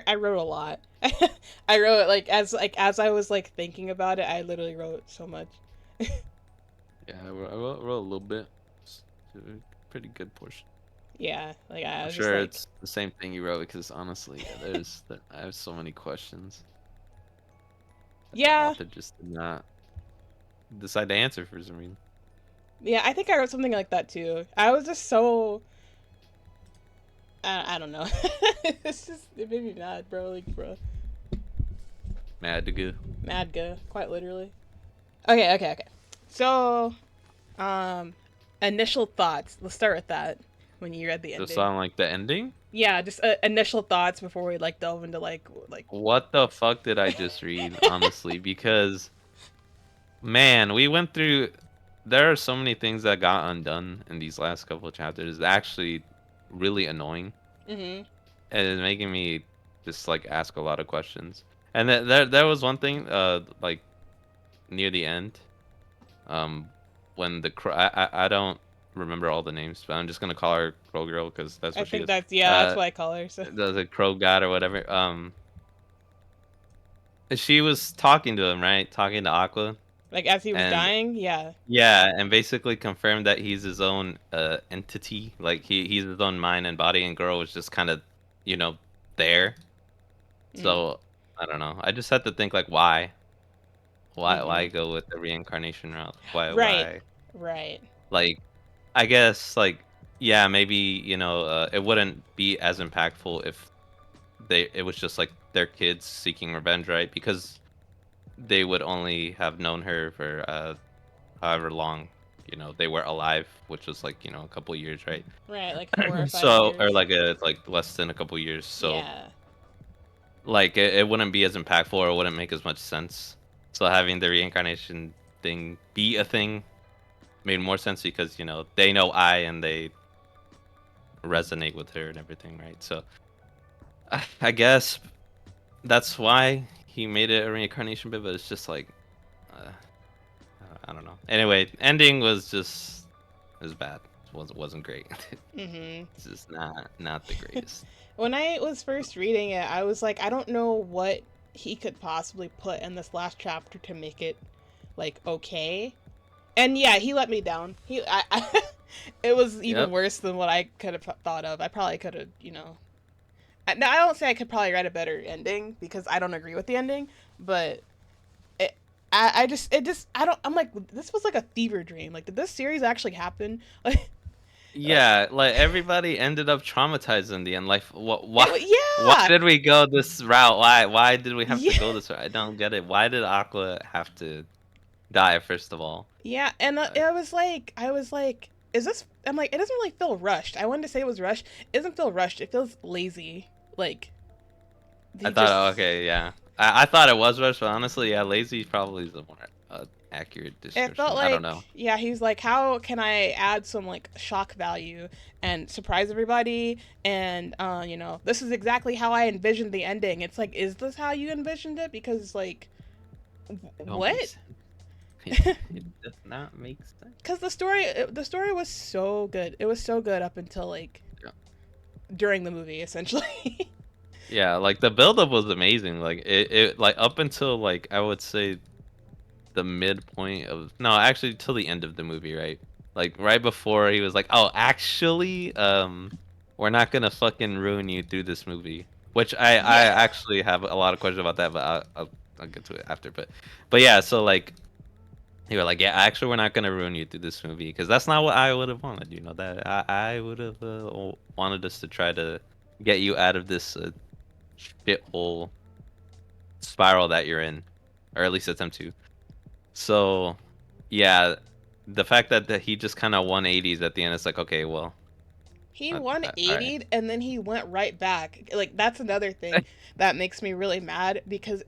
I wrote a lot. I wrote as I was like thinking about it, I literally wrote so much. Yeah, I wrote a little bit. It's a pretty good portion. Yeah, like I I'm was just sure like, it's the same thing you wrote because honestly, yeah, I have so many questions that the yeah, author just did not decide to answer for some reason. yeah. I think I wrote something like that too. I was just so I don't know. It's just it made me mad, bro. Like, bro, Mad to go. mad go, quite literally. Okay, okay, okay. So, um, initial thoughts. Let's start with that. When you read the Just ending, on like the ending. yeah, just initial thoughts before we like delve into like. What the fuck did I just read? Honestly, because man, we went through. There are so many things that got undone in these last couple of chapters. It's actually really annoying, Mhm. and it's making me just like ask a lot of questions. And there was one thing, like near the end, um, when I don't remember all the names, but I'm just gonna call her Crow Girl because that's I what she think is. that's yeah, that's what I call her. So The Crow God or whatever. She was talking to him, right? Talking to Aqua, like as he was and dying, yeah. yeah, and basically confirmed that he's his own entity. Like he's his own mind and body, and Girl was just kind of, you know, there. Mm. So I don't know. I just had to think like, why? Why Mhm. go with the reincarnation route? Why? Right. Why? Right. Like, I guess like, yeah, maybe it wouldn't be as impactful if it was just like their kids seeking revenge, right? Because they would only have known her for however long they were alive, which was like a couple years, right? Right. Like 4 or 5 So or years. like a like less than a couple years. So Yeah. like it wouldn't be as impactful or it wouldn't make as much sense. So having the reincarnation thing be a thing made more sense because they know and they resonate with her and everything, right? So I guess that's why he made it a reincarnation bit, but it's just like uh, I don't know. Anyway, ending was just it was bad. It wasn't great. Mhm. It's just not the greatest. When I was first reading it, I was like, I don't know what he could possibly put in this last chapter to make it like okay. And yeah, he let me down. It was even Yep. worse than what I could have thought of. I probably could have, now I don't say I could probably write a better ending because I don't agree with the ending, but it, I just, it just, I don't, I'm like, this was like a fever dream. Like, did this series actually happen? Like, Yeah, like everybody ended up traumatized in the end. Like, what? Why yeah, did we go this route? Why did we have to yeah, go this route? I don't get it. Why did Aqua have to die first of all? yeah. And Uh, I was like, is this? I'm like, it doesn't really feel rushed. I wanted to say it was rushed. It doesn't feel rushed. It feels lazy. Like, I he thought, just, oh, okay, yeah, I thought it was rushed, but honestly, yeah, lazy probably is the more accurate it felt description. I don't know. like, yeah, he's like, how can I add some like shock value and surprise everybody? And this is exactly how I envisioned the ending. It's like, is this how you envisioned it? Because like, It don't make what? sense. It does not make sense. Because the story was so good. It was so good up until like Yeah. during the movie, essentially. Yeah, like the buildup was amazing. Like it like up until like I would say the midpoint of no, actually till the end of the movie, right? Like right before he was like, "Oh, actually, we're not gonna fucking ruin you through this movie." Which I Yeah. actually have a lot of questions about that, but I'll get to it after. But yeah, so like you were like, "Yeah, actually, we're not gonna ruin you through this movie," because that's not what I would have wanted. That I would have wanted us to try to get you out of this shithole spiral that you're in, or at least attempt to. So, yeah, the fact that he just kind of 180s at the end, it's like, okay, well, He all right. 180'd and then he went right back. Like that's another thing that makes me really mad because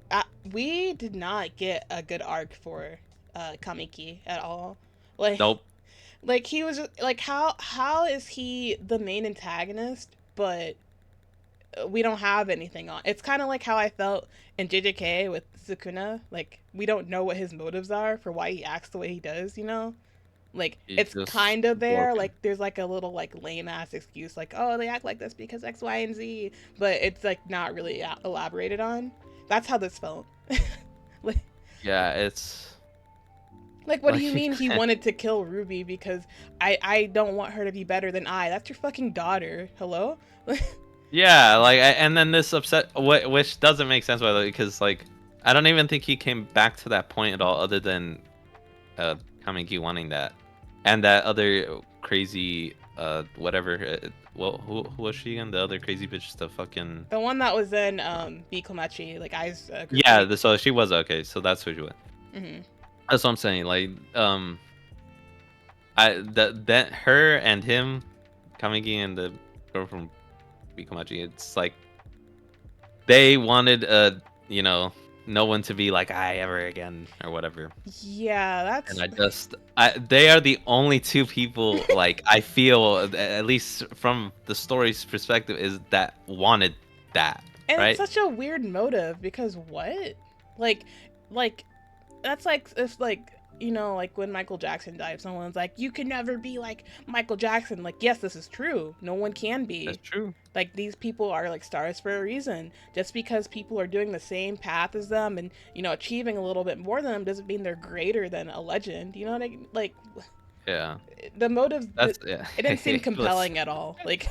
we did not get a good arc for Kamiki at all. Like Nope. like he was just, like how is he the main antagonist but we don't have anything on. It's kind of like how I felt in JJK with Sukuna. Like we don't know what his motives are for why he acts the way he does, you know? Like He's it's just kind of there. broken. Like there's like a little like lame ass excuse, like oh they act like this because X, Y, and Z, but it's like not really elaborated on. That's how this felt. like, Yeah, it's like what do you like mean he wanted to kill Ruby because I don't want her to be better than I? That's your fucking daughter. Hello. yeah, like and then this upset, which doesn't make sense by the way, because like I don't even think he came back to that point at all, other than Kamiki wanting that, and that other crazy whatever. Well, who was she again? The other crazy bitch, the fucking The one that was in Bikomachi, like Ai's yeah. groupie. So she was okay. So that's who she was. Hmm. That's what I'm saying. Like that her and him, Kamiki and the girl from Bikomachi, it's like they wanted you know no one to be like I ever again or whatever. Yeah, And that's they are the only two people like I feel at least from the story's perspective is that wanted that, and it's right? such a weird motive because what? Like like that's like if like like when Michael Jackson died, if someone's like you can never be like Michael Jackson, like yes this is true, no one can That's be. true. Like these people are like stars for a reason. Just because people are doing the same path as them and achieving a little bit more than them doesn't mean they're greater than a legend. You know what I mean? Like Yeah. the motives, That's yeah. it didn't seem Let's- compelling at all. Like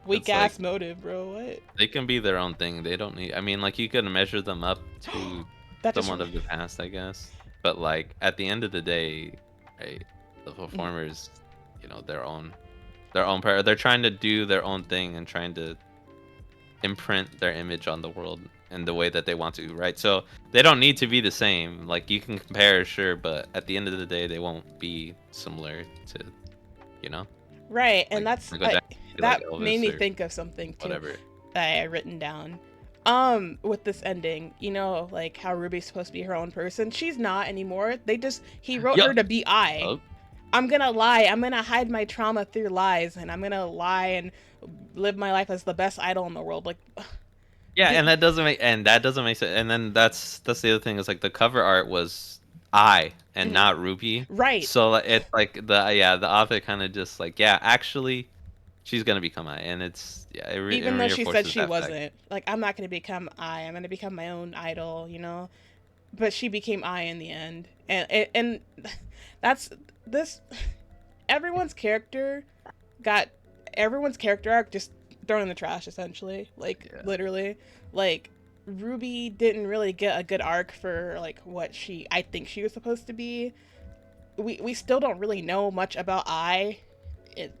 weak it's like ass motive, bro. What? they can be their own thing. They don't need I mean like you can measure them up to That just someone of the past, I guess. But like at the end of the day, right, the performers, their own part. They're trying to do their own thing and trying to imprint their image on the world in the way that they want to, right? So they don't need to be the same. Like you can compare, sure, but at the end of the day, they won't be similar to, you know, right, and like that's Michael Jackson, be like that made Elvis me or think of something too whatever. that I had written down. With this ending, like how Ruby's supposed to be her own person. She's not anymore. He wrote her Yup. to be I. Oh, I'm gonna lie. I'm gonna hide my trauma through lies, and I'm gonna lie and live my life as the best idol in the world. Like, yeah, the, and that doesn't make sense. And then that's the other thing is like the cover art was I and mhm. not Ruby. Right. So it's like the author kind of just like yeah, actually she's gonna become I, and it's yeah, it Even though she said reinforces she that fact. wasn't. Like, I'm not gonna become I. I'm gonna become my own idol. But she became I in the end, and that's this. Everyone's character got everyone's character arc just thrown in the trash essentially. Like Yeah. literally, like Ruby didn't really get a good arc for like what I think she was supposed to be. We still don't really know much about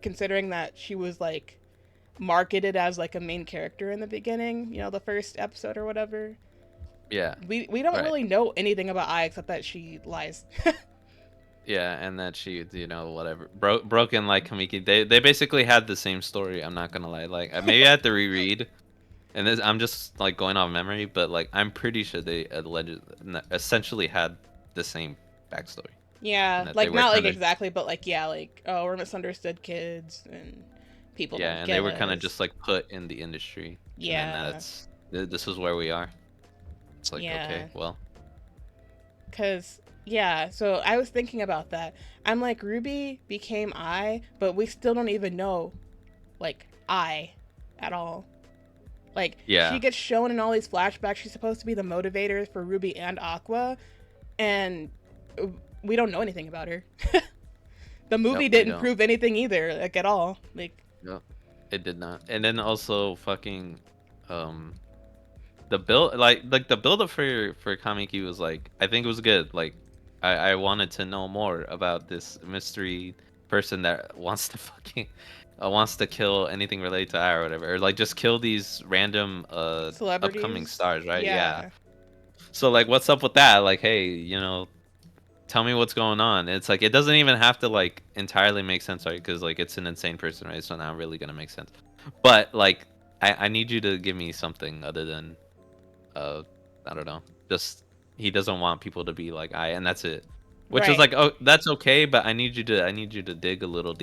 considering that she was like marketed as like a main character in the beginning, the first episode or whatever. Yeah. We don't Right. really know anything about except that she lies. Yeah, and that she, whatever, broken like Kamiki. They basically had the same story. I'm not gonna lie. Like maybe I have to reread, and this I'm just like going off memory, but like I'm pretty sure they essentially had the same backstory, and Yeah, that they like were not like kind of exactly, but like yeah, like oh, we're misunderstood kids and people yeah, don't and they get were kind of us. just like put in the industry, and then Yeah, this is where we are. It's like okay, yeah, well, cause yeah. So I was thinking about that. I'm like Ruby became but we still don't even know like at all. Like she yeah, gets shown in all these flashbacks. She's supposed to be the motivator for Ruby and Aqua, and we don't know anything about her. The movie nope, we didn't don't. prove anything either, like at all. Like Yep, it did not. And then also fucking, um, the build like the build up for Kamiki was like I think it was good. Like I wanted to know more about this mystery person that wants to fucking wants to kill anything related to I or whatever, or like just kill these random upcoming celebrities, stars, right? Yeah. yeah, So like, what's up with that? Like, hey, tell me what's going on. It's like it doesn't even have to like entirely make sense, right? Because like it's an insane person, right? So not really gonna make sense. But like I need you to give me something other than uh I don't know. Just he doesn't want people to be like I and that's it. Which is right, like oh that's okay, but I need you to dig a little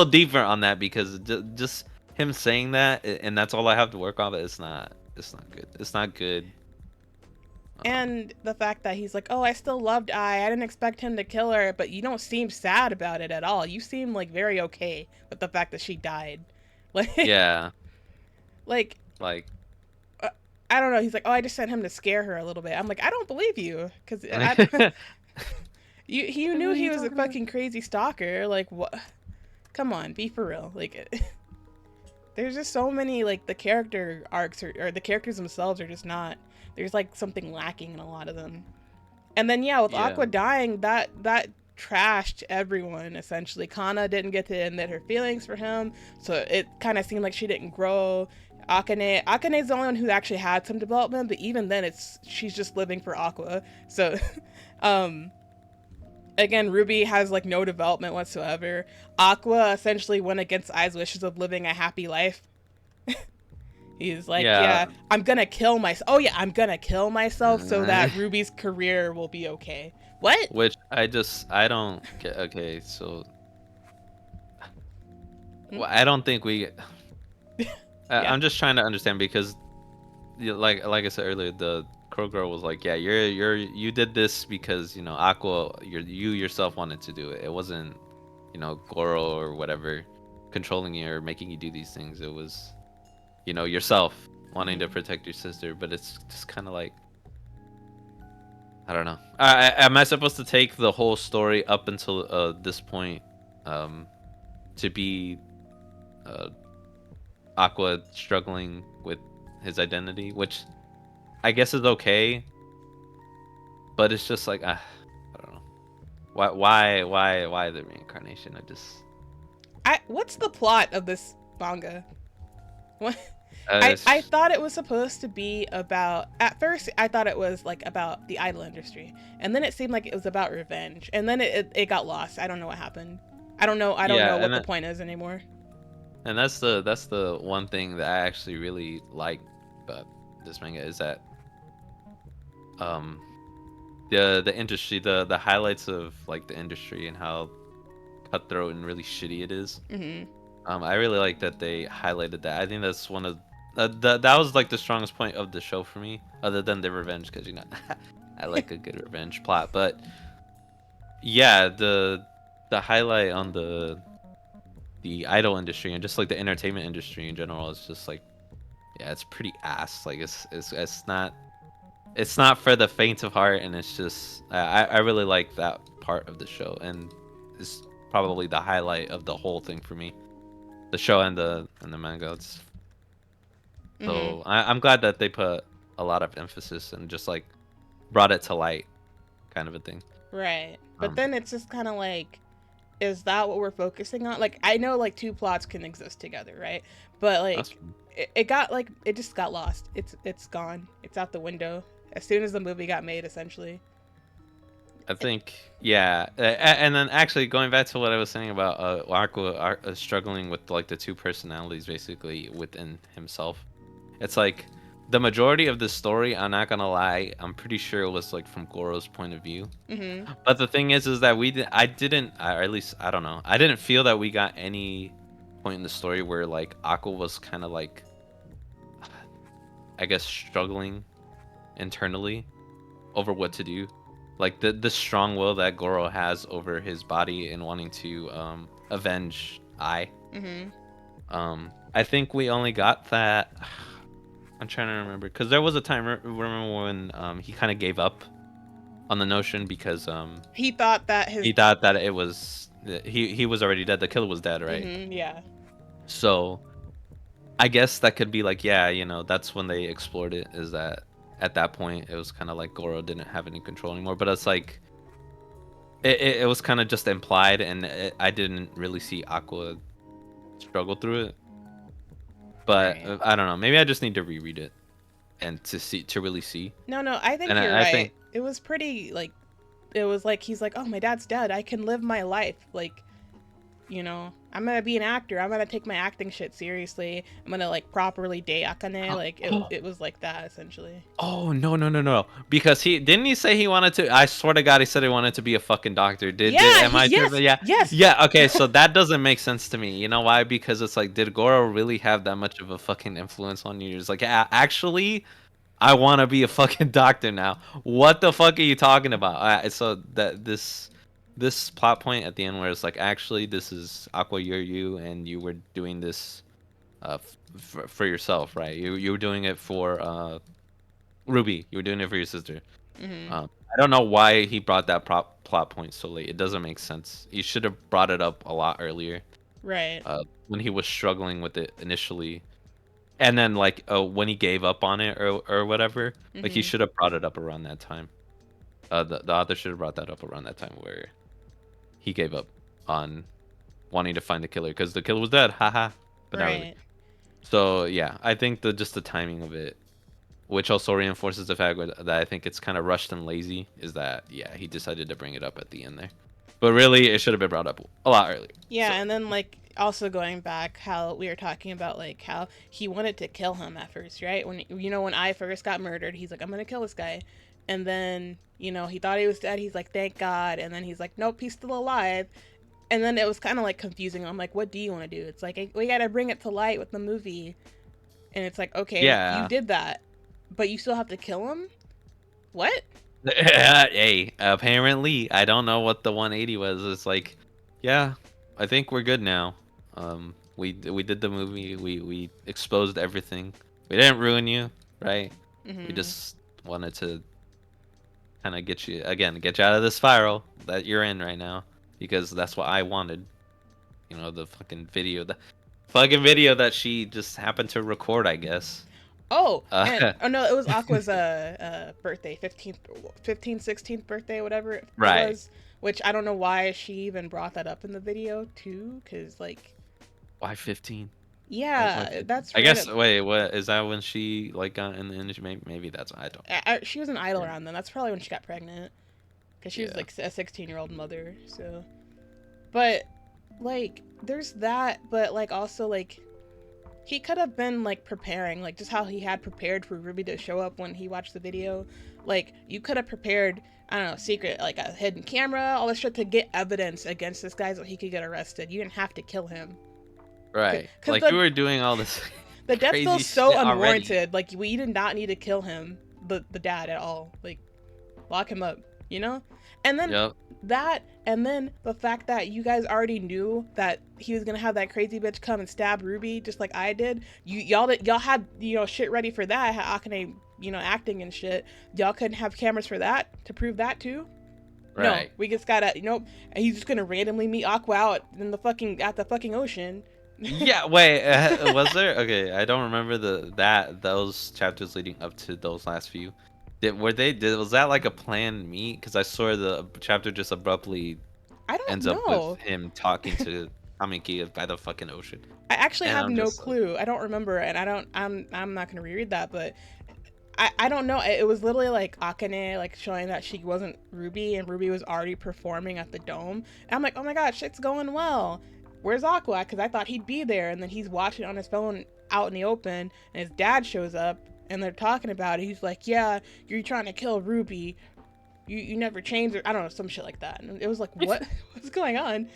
deeper on that because just him saying that and that's all I have to work on, but it's not good. It's not good. And the fact that he's like, oh, I still loved I didn't expect him to kill her, but you don't seem sad about it at all. You seem like very okay with the fact that she died. Like, Yeah, like like. uh, I don't know. He's like, oh, I just sent him to scare her a little bit. I'm like, I don't believe you, because What you knew are he you was a talking about? fucking crazy stalker. Like, what? Come on, be for real. Like, there's just so many like the character arcs or the characters themselves are just not. There's like something lacking in a lot of them. And then yeah, with Yeah. Aqua dying, that trashed everyone essentially. Kana didn't get to admit her feelings for him, so it kind of seemed like she didn't grow. Akane's the only one who actually had some development, but even then, she's just living for Aqua. So, um, again, Ruby has like no development whatsoever. Aqua essentially went against Ai's wishes of living a happy life. He's like, yeah, Yeah. I'm gonna kill myself. Oh yeah, I'm gonna kill myself so Uh, that Ruby's career will be okay. What? which I don't get. Okay, so Hmm? well, I don't think we. Yeah. I'm just trying to understand because, like I said earlier, the Crow Girl was like, yeah, you did this because Aqua, you yourself wanted to do it. It wasn't Goro or whatever controlling you or making you do these things. It was yourself wanting to Mhm. protect your sister. But it's just kind of like, I don't know. Am I supposed to take the whole story up until this point um, to be uh, Aqua struggling with his identity, which I guess is okay, but it's just like I don't know. Why the reincarnation? What's the plot of this manga? What? I It's, thought it was supposed to be about. At first, I thought it was like about the idol industry, and then it seemed like it was about revenge, and then it got lost. I don't know what happened. I don't yeah, know what the point is anymore. and that's the one thing that I actually really like about this manga is that um the industry, the highlights of like the industry and how cutthroat and really shitty it is. Hmm. I really like that they highlighted that. I think that's one of that was like the strongest point of the show for me, other than the revenge, because I like a good revenge plot. But yeah, the highlight on the idol industry and just like the entertainment industry in general is just like, yeah, it's pretty ass. Like it's not for the faint of heart, and it's just I really like that part of the show, and it's probably the highlight of the whole thing for me, the show and the manga. Hmm. So I'm glad that they put a lot of emphasis and just like brought it to light, kind of a thing. Right. But Um, then it's just kind of like, is that what we're focusing on? Like, I know like two plots can exist together, right? But that's like, it got like it just got lost. It's gone. It's out the window as soon as the movie got made, essentially. I think yeah, and then actually going back to what I was saying about Aqua struggling with like the two personalities basically within himself. It's like the majority of the story, I'm not gonna lie, I'm pretty sure it was like from Goro's point of view. Mm-hmm. But the thing is that I didn't, or at least I don't know, I didn't feel that we got any point in the story where like Aqua was kind of like, I guess, struggling internally over what to do. Like the strong will that Goro has over his body and wanting to avenge I. Mm-hmm. I think we only got that. I'm trying to remember because there was a time. Remember when he kind of gave up on the notion because He thought that he his. thought that it was he was already dead. The killer was dead, right? Mm-hmm. Yeah. So I guess that could be like, yeah, that's when they explored it. Is that at that point it was kind of like Goro didn't have any control anymore. But it's like it was kind of just implied, and I didn't really see Aqua struggle through it. But Right. I don't know. Maybe I just need to reread it and to really see. No, no, I And think you're I right. think It was pretty like, it was like he's like, oh, my dad's dead. I can live my life. Like, I'm gonna be an actor. I'm gonna take my acting shit seriously. I'm gonna like properly date Akane. Like it was like that essentially. Oh, no, no, no, no! Because he say he wanted to. I swear to God, he said he wanted to be a fucking doctor. Did Yeah. am I tripping? Yes. Yeah, Yes. yeah. Okay, so that doesn't make sense to me. You know why? Because it's like, did Goro really have that much of a fucking influence on you? It's like, actually, I want to be a fucking doctor now. What the fuck are you talking about? So that this plot point at the end where it's like, actually, this is Aqua, you're you, and you were doing this for yourself, right? You were doing it for Ruby. You were doing it for your sister. Hmm. I don't know why he brought that plot point so late. It doesn't make sense. He should have brought it up a lot earlier, Right. when he was struggling with it initially, and then like when he gave up on it or whatever. Like he Hmm. should have brought it up around that time. The author should have brought that up around that time where he gave up on wanting to find the killer because the killer was dead. Haha. But not really. Right. So yeah, I think just the timing of it, which also reinforces the fact that I think it's kind of rushed and lazy, is that yeah, he decided to bring it up at the end there. But really, it should have been brought up a lot earlier. Yeah, So and then like also going back how we were talking about like how he wanted to kill him at first, right? When when I first got murdered, he's like, I'm gonna kill this guy, and then he thought he was dead. He's like, thank God, and then he's like, nope, he's still alive. And then it was kind of like confusing. I'm like, what do you want to do? It's like we gotta bring it to light with the movie, and it's like, okay, you yeah, did that, but you still have to kill him. What? hey, apparently I don't know what the 180 was. It's like, yeah, I think we're good now. We did the movie. We exposed everything. We didn't ruin you, right? We Hmm. just wanted to kind of get you out of the spiral that you're in right now, because that's what I wanted. The fucking video that she just happened to record, I guess. Oh, and Uh, oh no, it was Aqua's birthday, 16th birthday, whatever it right. was. Which I don't know why she even brought that up in the video too, because like, Why 15? Why yeah, 15? that's I guess. random. Wait, what is that when she like got in the industry? Maybe that's I don't. She was an idol Yeah. around then. That's probably when she got pregnant, because she was Yeah. like a 16-year-old mother. So, but like, there's that. But like, also like, he could have been like preparing, like just how he had prepared for Ruby to show up when he watched the video. Like you could have prepared, I don't know, secret like a hidden camera, all this shit to get evidence against this guy so he could get arrested. You didn't have to kill him, Right. because Like you were doing all this the death crazy feels so shit already. unwarranted. Like we did not need to kill him, the dad at all. Like lock him up, you know? And then Yep. that, and then the fact that you guys already knew that he was gonna have that crazy bitch come and stab Ruby just like I did. Y'all had shit ready for that. Akane, acting and shit. Y'all couldn't have cameras for that to prove that too. No, Right. we just gotta And he's just gonna randomly meet Aqua out in the fucking at the fucking ocean. Yeah. Wait. Was there? Okay. I don't remember those chapters leading up to those last few. Was that like a planned meet? Because I saw the chapter just abruptly I don't ends up with know. him talking to Kamiki by the fucking ocean, I actually and have I'm no just like, clue. I don't remember, and I'm not gonna reread that, but I don't know. It was literally like Akane like showing that she wasn't Ruby, and Ruby was already performing at the dome. And I'm like, oh my god, shit's going well. Where's Aqua? Because I thought he'd be there, and then he's watching on his phone out in the open, and his dad shows up, and they're talking about it. He's like, yeah, you're trying to kill Ruby. You never changed her. I don't know, some shit like that. And it was like, what? What's going on?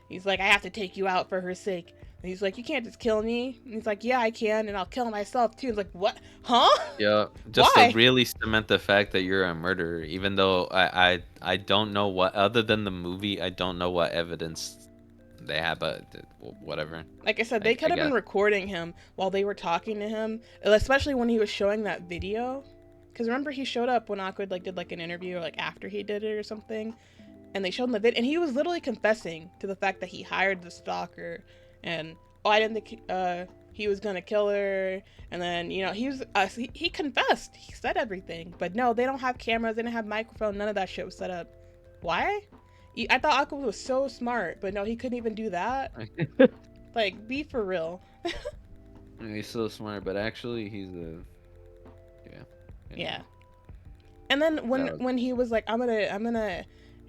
He's like, I have to take you out for her sake. And he's like, you can't just kill me. And he's like, yeah, I can, and I'll kill myself too. He's like, what? Huh? yeah, just to Why? really cement the fact that you're a murderer, even though I don't know what, other than the movie, I don't know what evidence they have, but whatever. Like I said, they I could have been guess. recording him while they were talking to him, especially when he was showing that video. Because remember, he showed up when Awkward like did like an interview, or like after he did it or something, and they showed him the vid, and he was literally confessing to the fact that he hired the stalker, and I didn't think he was gonna kill her, and then he confessed, he said everything, but no, they don't have cameras, they didn't have microphone, none of that shit was set up. Why? I thought Aqua was so smart, but no, he couldn't even do that. Like, be for real. He's so smart, but actually he's a yeah. Anyway, Yeah. And then when that was when he was like, I'm gonna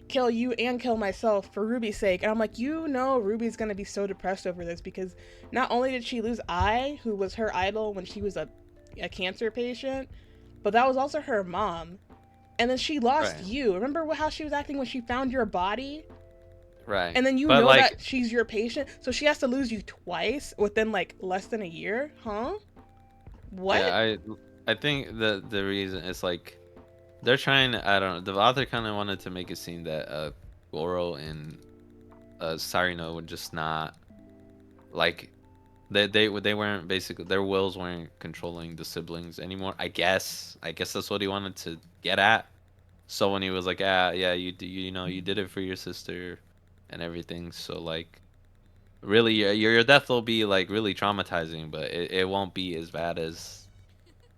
kill you and kill myself for Ruby's sake, and I'm like, Ruby's gonna be so depressed over this, because not only did she lose I, who was her idol when she was a cancer patient, but that was also her mom. And then she lost right, you. Remember how she was acting when she found your body? right. And then But like, that she's your patient, so she has to lose you twice within like less than a year, huh? yeah, What? I think the reason is like they're trying. I don't know. The author kind of wanted to make it seem that Goro and Sarino would just not like they weren't basically their wills weren't controlling the siblings anymore. I guess that's what he wanted to get at. So when he was like, yeah, you know you did it for your sister and everything. So like really your death will be like really traumatizing, but it won't be as bad as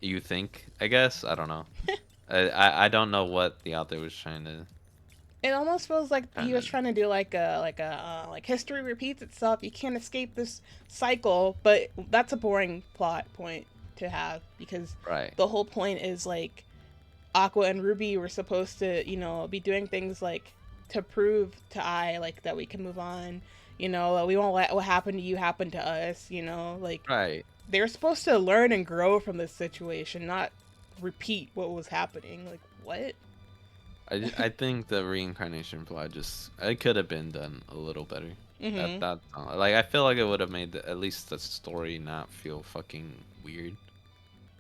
you think. I guess I don't know. I don't know what the author was It almost feels like trying he was to trying to do like history repeats itself. You can't escape this cycle, but that's a boring plot point to have because right. the whole point is like Aqua and Ruby were supposed to, be doing things like to prove to I like that we can move on. We won't let what happened to you happen to us. Like Right. they're supposed to learn and grow from this situation, not repeat what was happening. Like what? I think the reincarnation plot just it could have been done a little better. Mhm. That like I feel like it would have made at least the story not feel fucking weird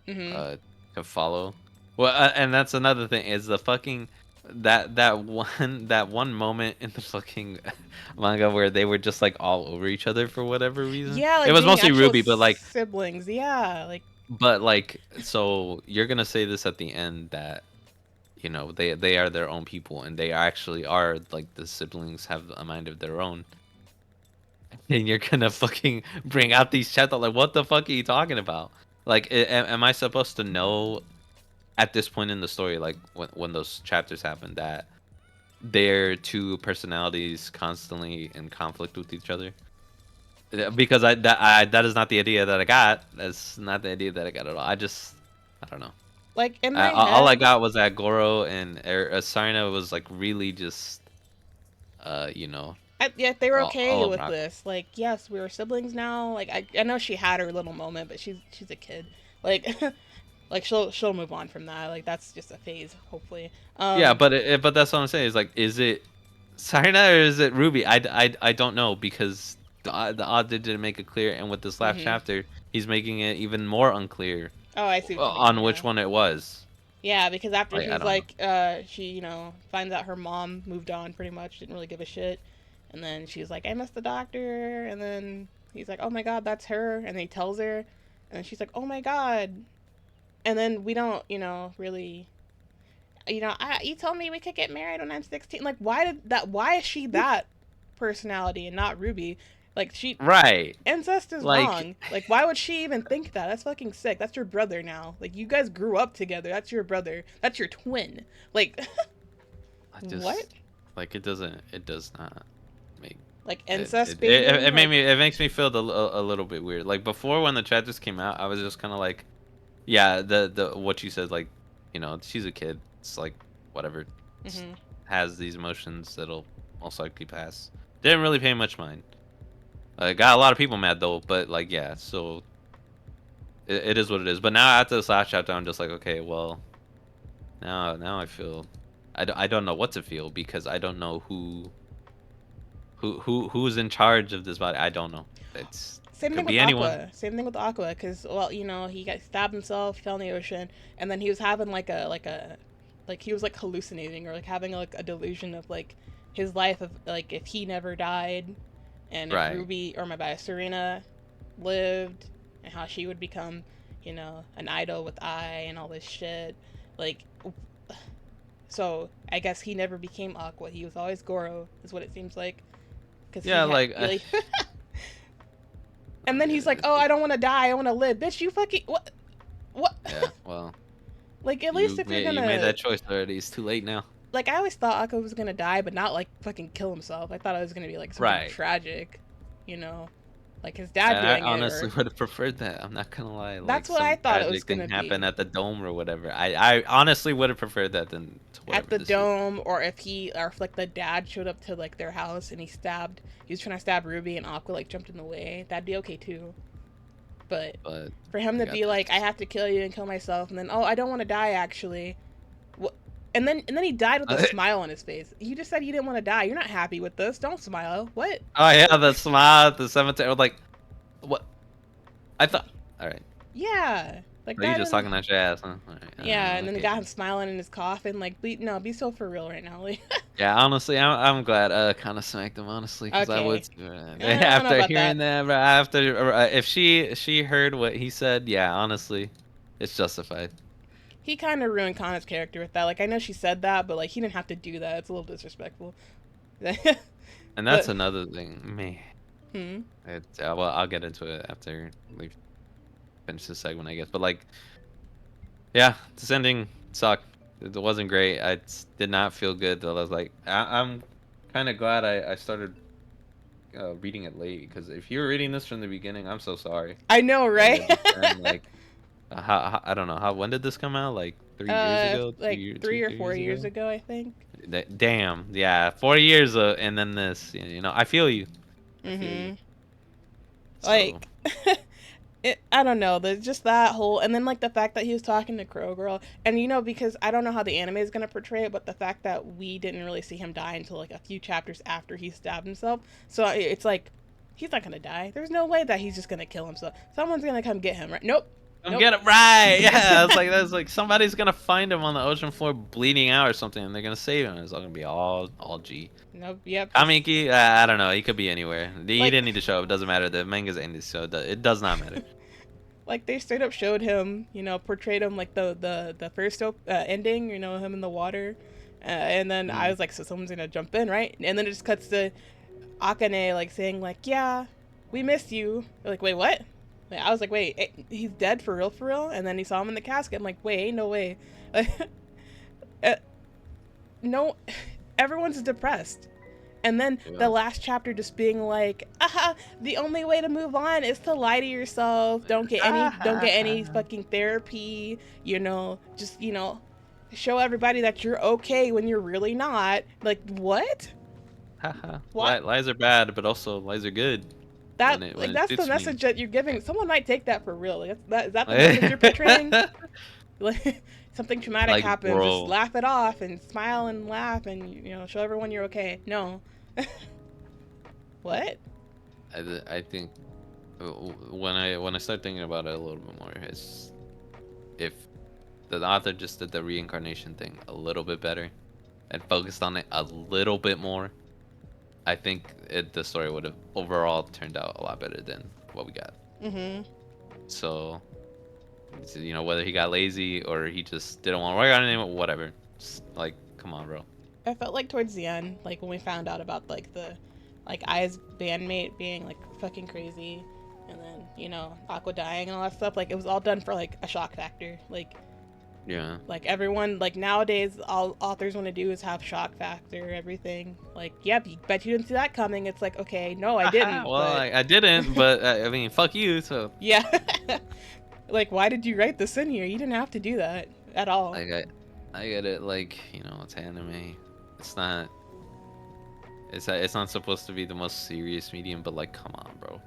Mhm. uh to follow. Well, and that's another thing is the fucking that one moment in the fucking manga where they were just like all over each other for whatever reason. Yeah, It like was being mostly actual Ruby, but like siblings. Yeah, like so you're gonna say this at the end that they are their own people and they actually are like the siblings have a mind of their own, and you're gonna fucking bring out these chapters like what the fuck are you talking about? Like am I supposed to know at this point in the story, like when those chapters happen, that their two personalities constantly in conflict with each other? Because that is not the idea that I got. That's not the idea that I got at all. I don't know. like in my All I head, got was that Goro and Sarna was like really just you know yeah, they were okay all with around. this. Like, yes, we were siblings now. Like, I know she had her little moment, but she's a kid. Like, like she'll move on from that. Like, that's just a phase, hopefully. Yeah, but but that's what I'm saying is like, is it Sarna or is it Ruby? I don't know because the author didn't make it clear, and with this last Mhm. chapter, he's making it even more unclear Oh, I see what you mean. on Yeah. which one it was. Yeah, because after Like I he's don't know. like, she, finds out her mom moved on pretty much, didn't really give a shit. And then she's like, I miss the doctor. And then he's like, oh my god, that's her. And then he tells her. And then she's like, oh my god. And then we don't, really, you told me we could get married when I'm 16. Like, why is she that personality and not Ruby? Like, Right. incest is Like wrong. Like, why would she even think that? That's fucking sick. That's your brother now. Like, you guys grew up together. That's your brother. That's your twin. Like, I what? just like it does not make Like it incest, baby? Like, it makes me feel a little bit weird. Like before when the chapters came out, I was just kind of like, yeah, the what you said, like, she's a kid. It's like whatever. It's, mm-hmm. has these emotions that'll most likely pass. Didn't really pay much mind. Got a lot of people mad though, but like yeah, so it is what it is. But now after this last chapter, I'm just like, okay, well, now I feel, I don't know what to feel because I don't know who's in charge of this body. I don't know. It Same thing could with be anyone. Aqua. Same thing with Aqua, because well, he got stabbed himself, fell in the ocean, and then he was having like he was like hallucinating or like having like a delusion of like his life of like if he never died, and if Right. Ruby or my bad Serena lived, and how she would become, an idol with I and all this shit. Like, so I guess he never became Aqua. He was always Goro, is what it seems like, because Yeah, he had like really. And then he's like, "Oh, I don't want to die. I want to live." Bitch, you fucking what? What? yeah. Well, Like, at least if you're you made gonna, that choice already. It's too late now. like, I always thought Akko was gonna die, but not like fucking kill himself. I thought it was gonna be like something Right. tragic, you know, like his dad I doing it, honestly or would have preferred that. I'm not gonna lie. Like that's what I some thought it was tragic thing gonna happen be at the dome or whatever. I honestly would have preferred that than to at whatever the this is. dome, or if like the dad showed up to like their house and he was trying to stab Ruby and Aqua like jumped in the way. That'd be okay too. But But for him we to got be like, I this. have to kill you and kill myself, and then I don't want to die actually. And then he died with a smile on his face. You just said you didn't want to die. You're not happy with this. Don't smile. What? Oh yeah, the smile at the cemetery. Like what? I thought. All right. Yeah. Like So you that just didn't. talking that your ass, huh? Yeah, and then they Okay. got him smiling in his coffin. Like, be so for real right now. Like, Yeah, honestly, I'm glad kind of smacked him honestly, because I would okay, I don't know after about that. hearing that, bro, after if she heard what he said, yeah, honestly, it's justified. He kind of ruined Kanna's character with that. Like, I know she said that, but like, he didn't have to do that. It's a little disrespectful. And that's But another thing, man. hmm. It's well, I'll get into it after we finish this segment, I guess. But like, yeah, this ending sucked. It wasn't great. Did not feel good. I was like, I'm kind of glad I started reading it late, because if you were reading this from the beginning, I'm so sorry. I know, It right? would have been like, I don't know how, when did this come out? Like 3 years ago, Like 3 or 4 2 3 years years ago. ago, I think. Damn, yeah, 4 years and then this. I feel you. I feel you. Mm-hmm. So Like, I don't know. There's just that whole, and then like the fact that he was talking to Crow Girl, and because I don't know how the anime is gonna portray it, but the fact that we didn't really see him die until like a few chapters after he stabbed himself, so it's like he's not gonna die. There's no way that he's just gonna kill himself. Someone's gonna come get him, right? Nope. I'm Nope. get it right. Yeah, it's like that's like somebody's gonna find him on the ocean floor bleeding out or something, and they're gonna save him. It's all gonna be all G. Nope. Yep. Just Kamiki, I don't know. He could be anywhere. He like didn't need to show up. It doesn't matter. The manga's ended, so it does not matter. like they straight up showed him, portrayed him like the first ending, him in the water, and then I Mm. was like, so someone's gonna jump in, right? And then it just cuts to Akane like saying like, yeah, we missed you. Like, wait, what? Like, I was like, wait, he's dead for real, for real? And then he saw him in the casket. I'm like, wait, ain't no way. Uh, no, everyone's depressed. And then the Yeah. last chapter just being like, the only way to move on is to lie to yourself. Don't get any fucking therapy, just, show everybody that you're okay when you're really not. Like, what? Haha. What? Lies are bad, but also lies are good That when like it that's the suits me. message that you're giving. Someone might take that for real. Like, is that the message you're portraying? Like something traumatic Like, happens, just bro, laugh it off and smile and laugh and show everyone you're okay. No. What? I think when I start thinking about it a little bit more, is if the author just did the reincarnation thing a little bit better and focused on it a little bit more, I think the story would have overall turned out a lot better than what we got. Mm-hmm. So, whether he got lazy or he just didn't want to work on it, whatever. Just, like, come on, bro. I felt like towards the end, like when we found out about like the Ai's bandmate being like fucking crazy, and then Aqua dying and all that stuff. Like it was all done for like a shock factor. Yeah. Like everyone, like nowadays, all authors want to do is have shock factor, everything. Like, yep, bet you didn't see that coming. It's like, okay, no, I didn't, Well, but I didn't, but I mean, fuck you. So, yeah. Like, why did you write this in here? You didn't have to do that at all. like, I get it. Like, it's anime. It's not. It's not supposed to be the most serious medium, but like, come on, bro.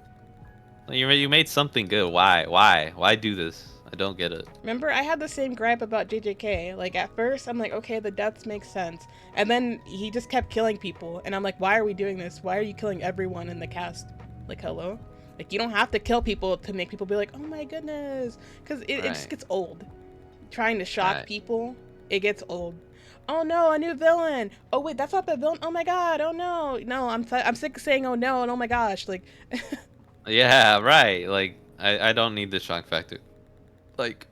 Like, you made something good. Why do this? I don't get it. Remember, I had the same gripe about JJK. Like, at first, I'm like, okay, the deaths make sense. And then he just kept killing people. And I'm like, why are we doing this? Why are you killing everyone in the cast? Like, hello? Like, you don't have to kill people to make people be like, oh my goodness. Because it just Right. gets old. Trying to shock Right. people, it gets old. Oh no, a new villain. Oh wait, that's not the villain. Oh my god. Oh no. No, I'm sick of saying oh no and oh my gosh. Like, Yeah. Right. Like, I don't need the shock factor. Like,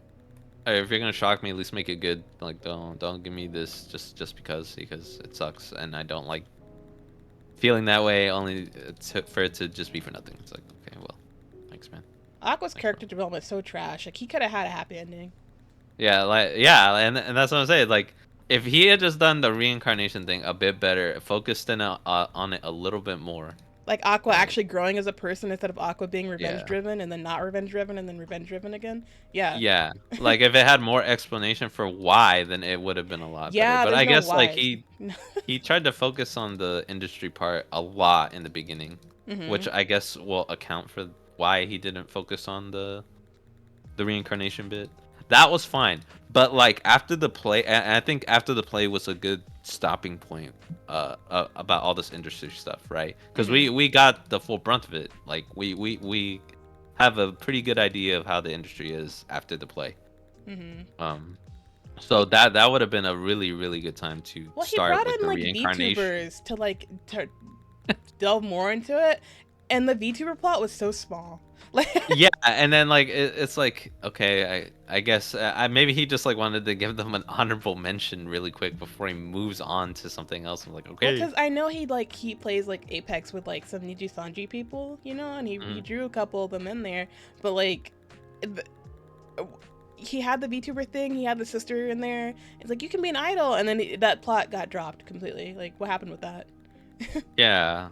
if you're gonna shock me, at least make it good. Like, don't give me this just because it sucks, and I don't like feeling that way. Only for it to just be for nothing. It's like, okay, well, thanks, man. Aqua's Thanks, bro. character development is so trash. Like, he could have had a happy ending. Yeah, and that's what I'm saying. Like, if he had just done the reincarnation thing a bit better, focused on it a little bit more. Like Aqua Right. actually growing as a person instead of Aqua being revenge Yeah. driven and then not revenge driven and then revenge driven again. Yeah. Yeah. Like, if it had more explanation for why, then it would have been a lot better. Yeah, But there's I no guess like whys. he tried to focus on the industry part a lot in the beginning, Hmm. which I guess will account for why he didn't focus on the reincarnation bit. That was fine, but like after the play, I think after the play was a good stopping point about all this industry stuff, right? Because Hmm. we got the full brunt of it. Like we have a pretty good idea of how the industry is after the play. Mm-hmm. So that would have been a really really good time to Well, he start brought with in the like reincarnation. VTubers to like to delve more into it, and the VTuber plot was so small. Like, Yeah, and then like it's like okay, I guess maybe he just like wanted to give them an honorable mention really quick before he moves on to something else. I'm like, well, okay. because I know he plays like Apex with like some Niji Sanji people, you know, and he Mhm. drew a couple of them in there, but like. He had the VTuber thing. He had the sister in there. It's like you can be an idol, and then that plot got dropped completely. Like, what happened with that? Yeah.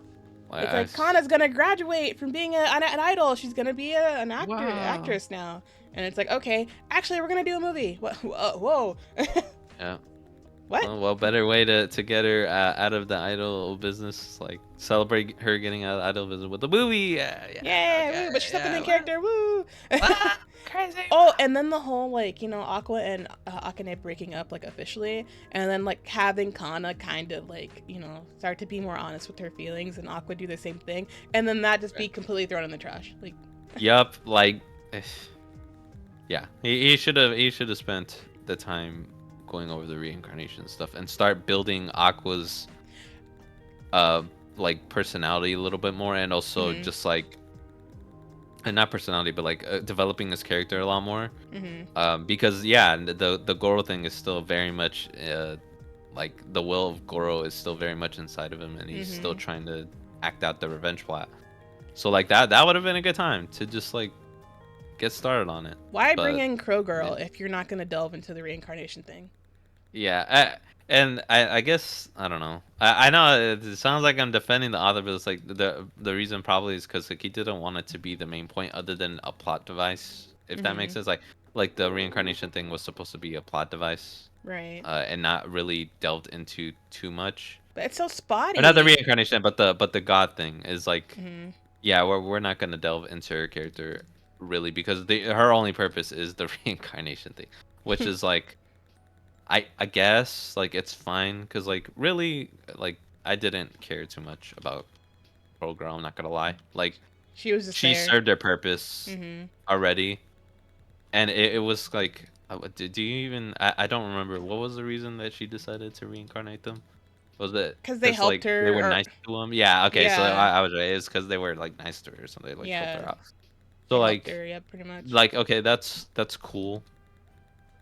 It's like Kana's gonna graduate from being an idol. She's gonna be an Wow. actress now, and it's like, okay, actually, we're gonna do a movie. What? Whoa. Yeah. What? Well, better way to get her out of the idol business, like celebrate her getting out of the idol business with the movie. Yeah, yeah, Yay! okay, Woo! But she's not the yeah. main character. Woo! Crazy. Oh, and then the whole like Aqua and Akane breaking up like officially, and then like having Kana kind of like start to be more honest with her feelings, and Aqua do the same thing, and then that just be completely thrown in the trash. Like, Yup, like, yeah, he should have spent the time going over the reincarnation stuff and start building Aqua's uh like personality a little bit more, and also mm-hmm, just like, and not personality, but like developing his character a lot more. mm-hmm, Because yeah, the Goro thing is still very much like the will of Goro is still very much inside of him, and he's still mm-hmm. trying to act out the revenge plot. So like that would have been a good time to just like get started on it. Why bring But in Crow Girl yeah, if you're not gonna delve into the reincarnation thing? yeah. And I guess I don't know. I know it sounds like I'm defending the author, but it's like the reason probably is because like he didn't want it to be the main point other than a plot device. If that makes Mm-hmm. sense, like the reincarnation thing was supposed to be a plot device, Right. and not really delved into too much. But it's so Or not the spotty. reincarnation, but the god thing is like, Mm-hmm. yeah, we're not gonna delve into her character really because her only purpose is the reincarnation thing, which is like, I guess like it's fine because like really like I didn't care too much about Pearl Girl. I'm not gonna lie. Like She was just she there. served her purpose Mm-hmm. already, and it was like, do you even? I don't remember what was the reason that she decided to reincarnate them. Was it Because they because helped like they her, were or nice to him? Yeah. Okay. So yeah, I was right. It's because they were like nice to her or something. Like helped yeah, her out. they So helped like her. Yeah, pretty much. like okay, that's cool.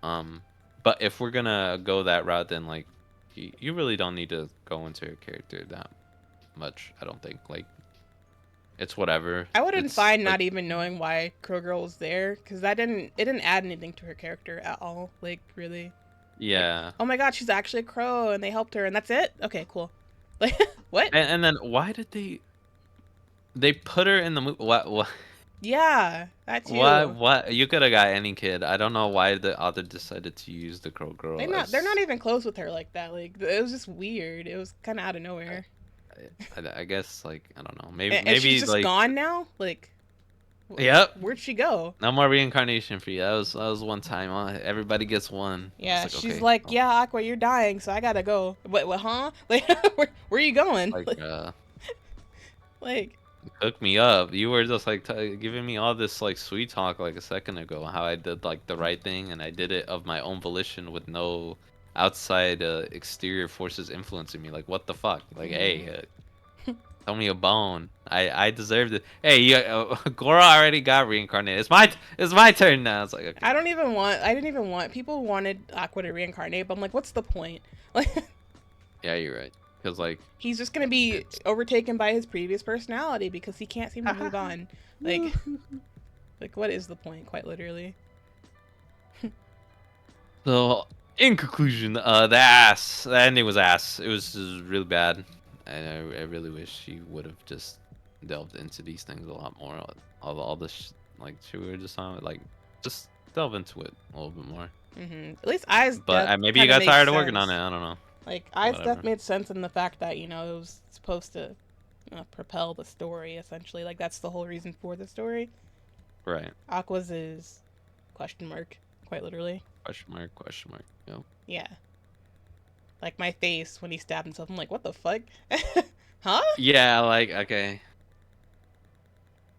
Um, but if we're gonna go that route, then like you really don't need to go into your character that much. I don't think like it's whatever. I wouldn't It's find like not even knowing why Crow Girl was there, because it didn't add anything to her character at all. Like, really. Like, yeah. oh my god, she's actually a crow, and they helped her, and that's it. Okay, cool. Like, what? And then why did they put her in the movie? What Yeah, that too. what you could have got any kid. I don't know why the author decided to use the Crow Girl They're not as. even close with her like that. Like, it was just weird. It was kind of out of nowhere. I guess like I don't know. And she's Maybe just like gone now. Like, yep. where'd she go? No more reincarnation for you. That was one time. Everybody gets one. It's Yeah, like she's okay. like, Oh, yeah, Aqua, you're dying, so I gotta go. What, huh? Like, where are you going? like Like, hook me up. You were just like giving me all this like sweet talk like a second ago. How I did like the right thing and I did it of my own volition with no outside exterior forces influencing me. Like what the fuck? Like mm. hey, tell me a bone. I deserved it. Hey, Gora already got reincarnated. It's my turn now. It's like okay. I didn't even want, people wanted Aqua to reincarnate, but I'm like, what's the point? Like, Yeah, you're right. Because like he's just gonna be it's. overtaken by his previous personality because he can't seem to move on. Like, like what is the point, quite literally? So, in conclusion, the ending was ass. It was just really bad, and I really wish she would have just delved into these things a lot more. All this like she were just on, like just delve into it a little bit more. At least Ai's But death maybe you kind of got made tired of working on it. sense. I don't know. Like, Ai's death Whatever. made sense in the fact that, it was supposed to propel the story, essentially. Like, that's the whole reason for the story. Right. Aqua's is question mark, quite literally. Question mark. Question mark. Yep. Yeah. Like, my face when he stabbed himself. I'm like, what the fuck? Huh? Yeah. Like okay.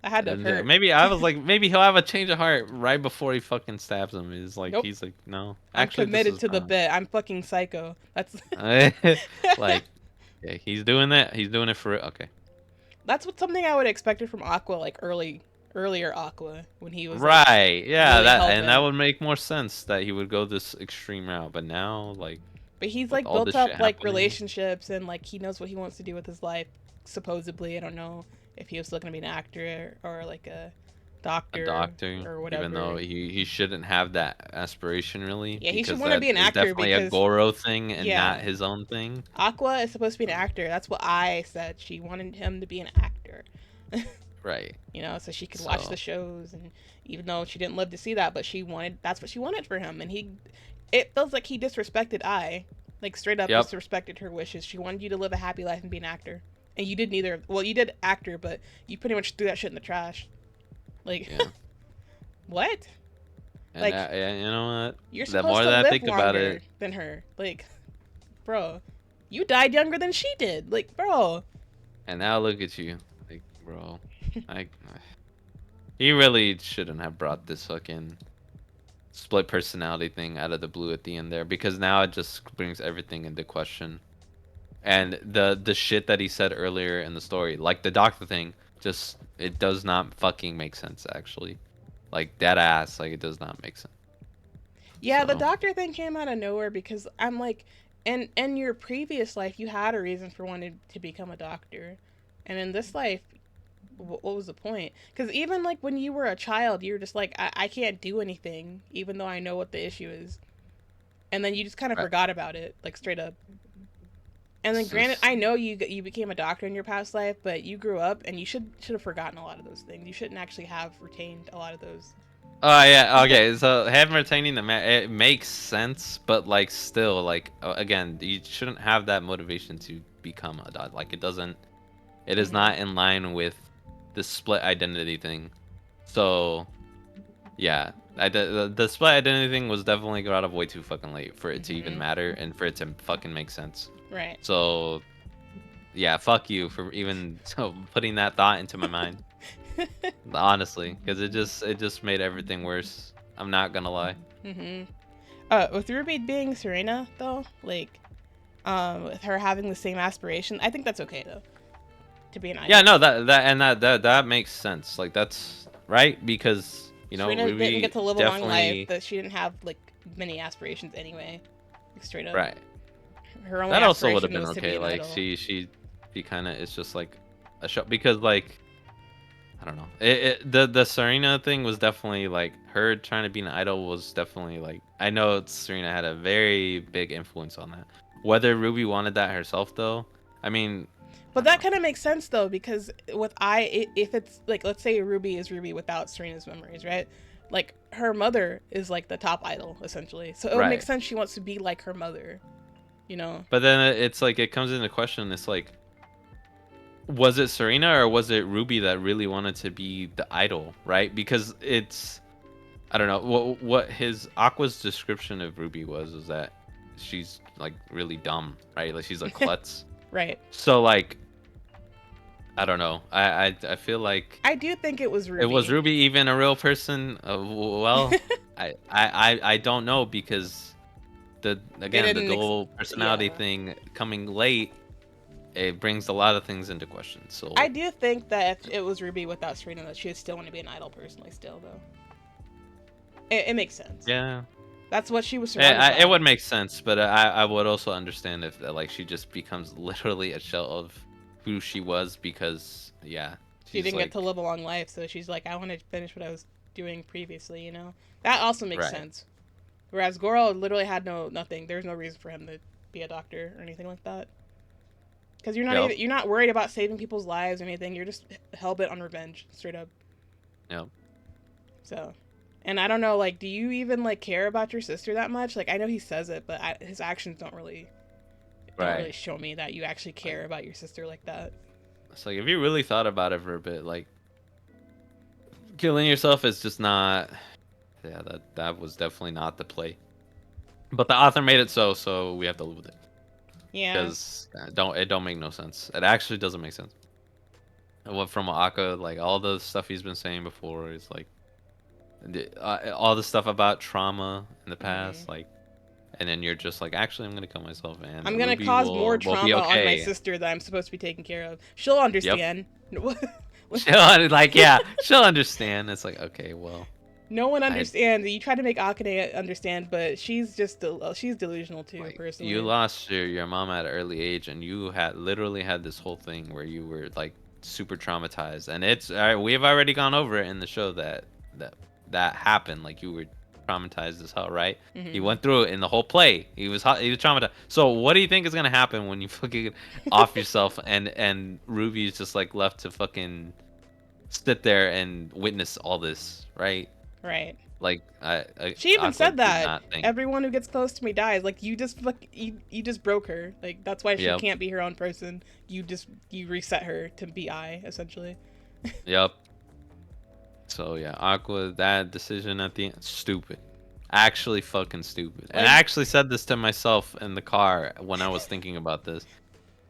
I had to have And hurt. maybe I was like, maybe he'll have a change of heart right before he fucking stabs him. Nope. He's like, no, I'm actually, this committed is to the not. bit. I'm fucking psycho. That's Like, yeah, he's doing that. He's doing it for it. Okay. that's what something I would have expected from Aqua, like earlier Aqua when he was like Right. Yeah. really That hell and that bent. would make more sense that he would go this extreme route. But now, like, But he's with like all built this shit up like happening, relationships and like he knows what he wants to do with his life. Supposedly, I don't know if he was still gonna be an actor or like a a doctor doctor, or even though whatever. he shouldn't have that aspiration really, Yeah, he should because want to that be an is actor definitely a because Goro thing and not yeah, his own thing. Aqua is supposed to be an actor. That's what I said. She wanted him to be an actor. Right. You know, so she could watch the So, shows and even though she didn't live to see that, but she wanted that's what she wanted for him and he it feels like he disrespected I. Like straight up yep. disrespected her wishes. She wanted you to live a happy life and be an actor. And you did neither. Well, you did actor, but you pretty much threw that shit in the trash. Like, Yeah. what? And Like, you know what? you're The more supposed to that I live think about longer it, than her. Like, bro, you died younger than she did. Like, bro. and now look at you, like, bro, I he really shouldn't have brought this fucking split personality thing out of the blue at the end there, because now it just brings everything into question. And the shit that he said earlier in the story, like the doctor thing, just it does not fucking make sense actually. Like dead ass, like it does not make sense. Yeah, the So doctor thing came out of nowhere because I'm like, in your previous life, you had a reason for wanting to become a doctor. And in this life, what was the point? Because even like when you were a child, you were just like, I can't do anything, even though I know what the issue is. And then you just kind of right. forgot about it, like straight up. And then, It's granted, just I know you became a doctor in your past life, but you grew up and you should have forgotten a lot of those things. You shouldn't actually have retained a lot of those. oh yeah, okay. So him retaining the man, it makes sense, but like still, like again, you shouldn't have that motivation to become a dog. Like it doesn't, it is Hmm. not in line with the split identity thing. So yeah, the split identity thing was definitely got out of way too fucking late for it to even Hmm. matter and for it to fucking make sense. Right. So yeah, fuck you for even so putting that thought into my mind. Honestly, because it just made everything worse. I'm not gonna lie. Hmm. With Ruby being Serena, though, like, with her having the same aspiration, I think that's okay though. To be an Yeah, idol. no, that makes sense. Like that's right because Serena didn't get Ruby to live a long life. definitely That she didn't have like many aspirations anyway. Like, straight up, right. her only That also would have aspiration been was to be okay. an Like idol. she kind of is just like a show because like I don't know. The Serena thing was definitely like her trying to be an idol was definitely like I know Serena had a very big influence on that. Whether Ruby wanted that herself though, I mean, But I don't that know. kind of makes sense though, because if it's like, let's say Ruby is Ruby without Serena's memories, right? Like her mother is like the top idol essentially, so it would make Right. sense she wants to be like her mother, you know? But then it's like it comes into question. It's like was it Serena or was it Ruby that really wanted to be the idol, right? Because it's I don't know what his Aqua's description of Ruby was that she's like really dumb, right? Like she's a klutz. Right. So like I don't know. I feel like I do think it was it was Ruby. Ruby even a real person? Well, I don't know because They again the didn't. dual personality Yeah. thing coming late it brings a lot of things into question. I So do think that if it was Ruby without Serena, that she would still want to be an idol personally. Still though, it makes sense. yeah, That's what she was surrounded it by. would make sense, but I would also understand if like she just becomes literally a shell of who she was because yeah, She she's didn't get to like live a long life, so she's like, I want to finish what I was doing previously. You know, that also makes right, sense. Whereas Goro literally had nothing. There's no reason for him to be a doctor or anything like that. Because yep, you're not worried about saving people's lives or anything. You're just hell bent on revenge, straight up. yep, So, and I don't know, like, do you even like care about your sister that much? Like, I know he says it, but his actions don't really right. show me that you actually Like care about your sister like that. it's like if you really thought about it for a bit, like killing yourself is just not. Yeah, that was definitely not the play. But the author made it so we have to live with it Yeah. because don't it don't make no sense. It actually doesn't make sense. what from Aka, like all the stuff he's been saying before is like all the stuff about trauma in the Hmm. past, like, and then you're just like, actually, I'm gonna kill myself, and I'm gonna Ruby cause more will be trauma on my okay. sister that I'm supposed to be taking care of. She'll Yep. understand. Like, yeah, she'll understand. It's like, okay, well, No one I understands. You try to make Akane understand, but she's just she's delusional too, like you personally. lost your mom at an early age, and you had literally had this whole thing where you were like super traumatized, and it's we've already gone over it in the show that that happened. Like you were traumatized as hell, right? He Hmm. went through it in the whole play. He was traumatized. So what do you think is gonna happen when you fucking off yourself and Ruby's just like left to fucking sit there and witness all this, right? Right. Like She even Aqua said did that not think. everyone who gets close to me dies. Like you just broke her. Like that's why she Yep. can't be her own person. You reset her to be I essentially. Yep. So yeah, Aqua, that decision at the end, stupid. Actually fucking stupid. And I Like actually said this to myself in the car when I was thinking about this.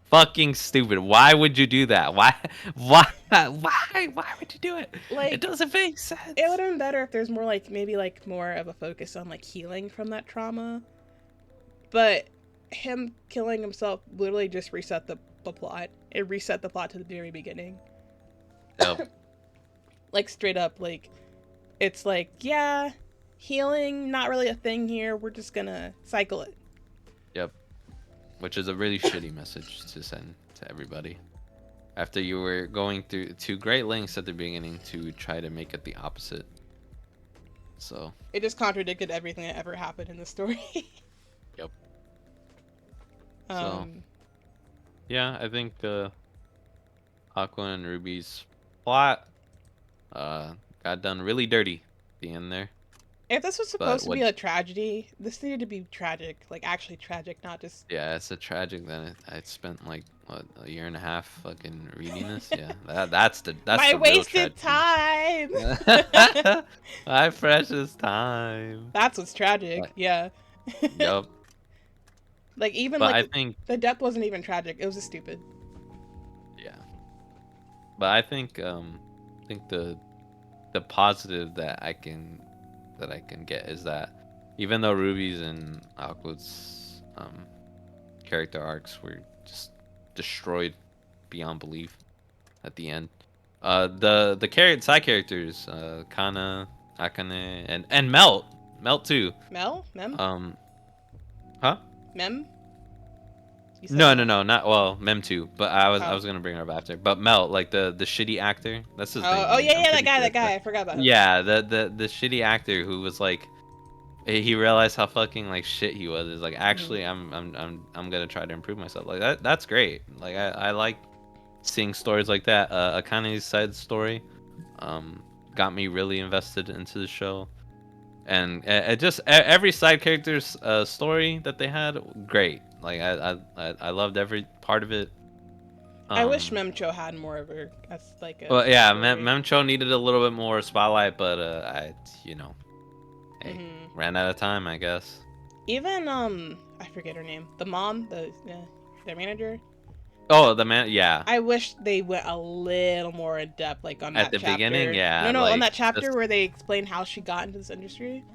Fucking stupid. Why would you do that? Why would you do it? It like doesn't make it would sense. have been better if there's more like maybe like more of a focus on like healing from that trauma. But him killing himself literally just reset the plot. It reset the plot to the very beginning. Yep. Like straight up, like it's like, yeah, healing not really a thing here. We're just gonna cycle it. Yep. Which is a really shitty message to send to everybody. After you were going through to great lengths at the beginning to try to make it the opposite. So, It just contradicted everything that ever happened in the story. yep. So, um, yeah, I think the Aqua and Ruby's plot got done really dirty at the end there. if this was But supposed to what be a tragedy, this needed to be tragic, like actually tragic, not just. yeah, it's a tragic that I spent like what, a year and a half fucking reading this. Yeah. That's My the real wasted tragedy. time! My precious time. That's what's tragic, But yeah. yep. Like, even, But like, I think the death wasn't even tragic. It was just stupid. yeah. But I think the positive that I can get is that even though Ruby's and Aqua's character arcs were just destroyed beyond belief at the end. Side characters, Kana, Akane, and Melt too. Mel? Mem? Um, huh? Mem? You said No, no, Mem? no, not well, Mem too. But I Oh. was gonna bring her up after. But Melt, like the shitty actor, that's his Oh, name, oh right? yeah, I'm yeah, pretty sure that that's guy. it. I forgot about him. Yeah, the shitty actor who was like, he realized how fucking like shit he was. Is like, Hmm. actually, I'm gonna try to improve myself. Like that, that's great. Like I like seeing stories like that. Akane's side story, um, got me really invested into the show, and it just every side character's story that they had, great. Like I loved every part of it. I wish Um, Memcho had more of her as like a well, yeah, story. Memcho needed a little bit more spotlight, but you know, hey, Hmm. ran out of time, I guess. Even I forget her name. The mom, the manager. Oh, the man, yeah. I wish they went a little more in depth, like on At that the beginning, chapter. yeah, No, no, on like that chapter just where they explain how she got into this industry. You know,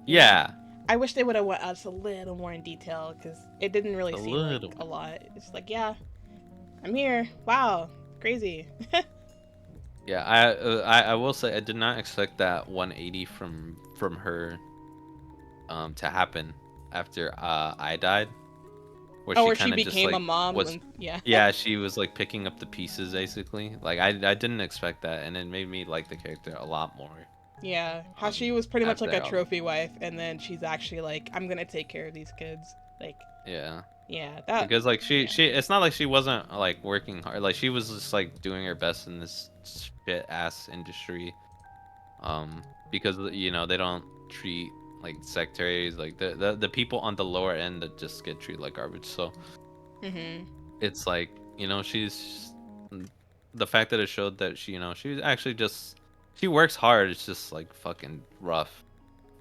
yeah, I wish they would have went us a little more in detail because it didn't really a seem like little a bit. lot. It's like, yeah, I'm here. Wow, crazy. Yeah, I will say I did not expect that 180 from her to happen after I died, where Oh, she where she kind of just became a like mom was and yeah. yeah, she was like picking up the pieces basically. Like I didn't expect that, and it made me like the character a lot more Yeah, how she was pretty much like a after all. trophy wife, and then she's actually like, I'm gonna take care of these kids. Like, Yeah. yeah, that, Because like yeah. she it's not like she wasn't like working hard. Like she was just like doing her best in this shit ass industry. Because you know they don't treat like secretaries like the people on the lower end that just get treated like garbage. So Mhm. it's like, you know, the fact that it showed that she, you know, she was actually just she works hard. It's just like fucking rough,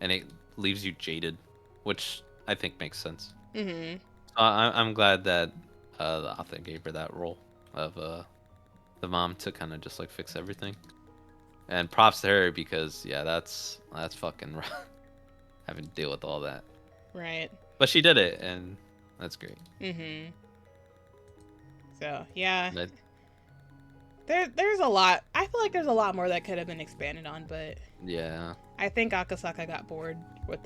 and it leaves you jaded, which I think makes sense. Mhm. I'm glad that the author gave her that role of the mom to kind of just like fix everything. And props to her because yeah, that's fucking rough. Having to deal with all that. Right. But she did it, and that's great. Mhm. So yeah, But, there's a lot. I feel like there's a lot more that could have been expanded on, but yeah. I think Akasaka got bored with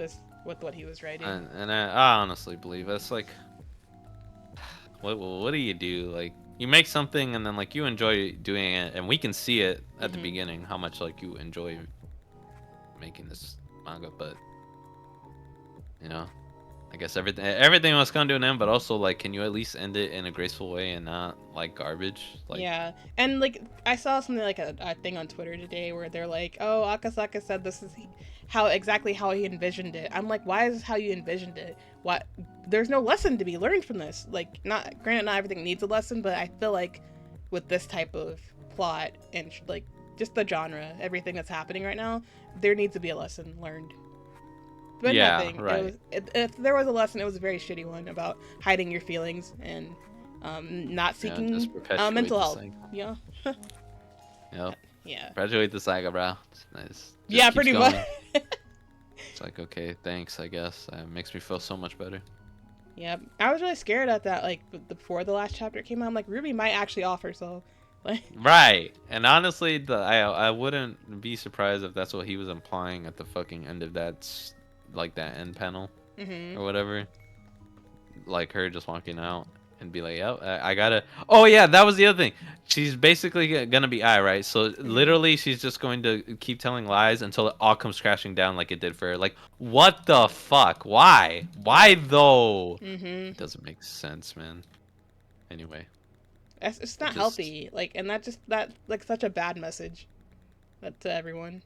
what he was writing. And I honestly believe it's like, what do you do? Like, you make something and then like you enjoy doing it, and we can see it at the beginning how much like you enjoy making this manga, but you know, I guess everything must come to an end, but also like, can you at least end it in a graceful way and not like garbage? Like, Yeah, and like I saw something like a thing on Twitter today where they're like, "Oh, Akasaka said this is exactly how he envisioned it." I'm like, "Why is this how you envisioned it? What? There's no lesson to be learned from this. Like, not granted, not everything needs a lesson, but I feel like with this type of plot and like just the genre, everything that's happening right now, there needs to be a lesson learned." But yeah, nothing. right. If there was a lesson, it was a very shitty one about hiding your feelings and not Yeah, seeking just perpetuate mental the health. cycle. Yeah. Yep. Yeah. Perpetuate the saga, bro. It's nice. Just Yeah, keeps pretty going. much. It's like, okay, thanks, I guess. It makes me feel so much better. Yeah, I was really scared at that. Like before the last chapter came out, I'm like, Ruby might actually off herself. Like, Right. And honestly, I wouldn't be surprised if that's what he was implying at the fucking end of like that end panel or whatever. Like her just walking out and be like, "Yep, I gotta." Oh yeah, that was the other thing. She's basically gonna be I, right? So literally, she's just going to keep telling lies until it all comes crashing down like it did for her. Like, what the fuck? Why? Why though? It doesn't make sense, man. Anyway, it's not just healthy. Like, and that like such a bad message, to everyone.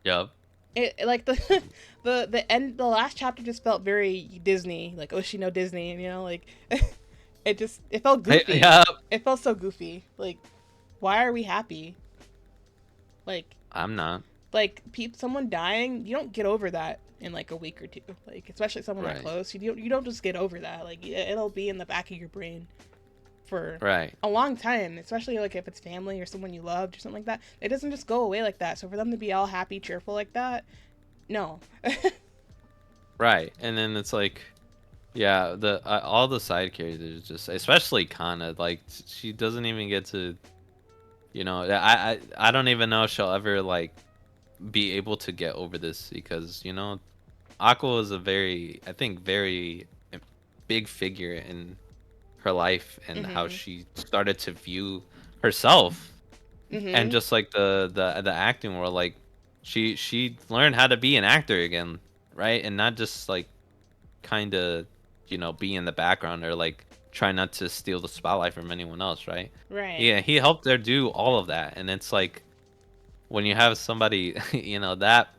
yep. It like the last chapter just felt very Disney, like Oshi no Disney, and you know, like it felt goofy. Yep. It felt so goofy. Like, why are we happy? Like, I'm not. like someone dying, you don't get over that in like a week or two. Like, especially someone that Right. close, you don't just get over that. Like, it'll be in the back of your brain for Right. a long time, especially like if it's family or someone you loved or something like that. It doesn't just go away like that. So for them to be all happy, cheerful like that, no. Right. And then it's like, yeah, the all the side characters just, especially Kana, like she doesn't even get to, you know, I don't even know if she'll ever like be able to get over this because you know, Aqua is a very, I think, very big figure in her life and how she started to view herself and just like the acting world, like she learned how to be an actor again, right? And not just like kind of, you know, be in the background or like try not to steal the spotlight from anyone else, right? Right. Yeah, he helped her do all of that, and it's like when you have somebody, you know, that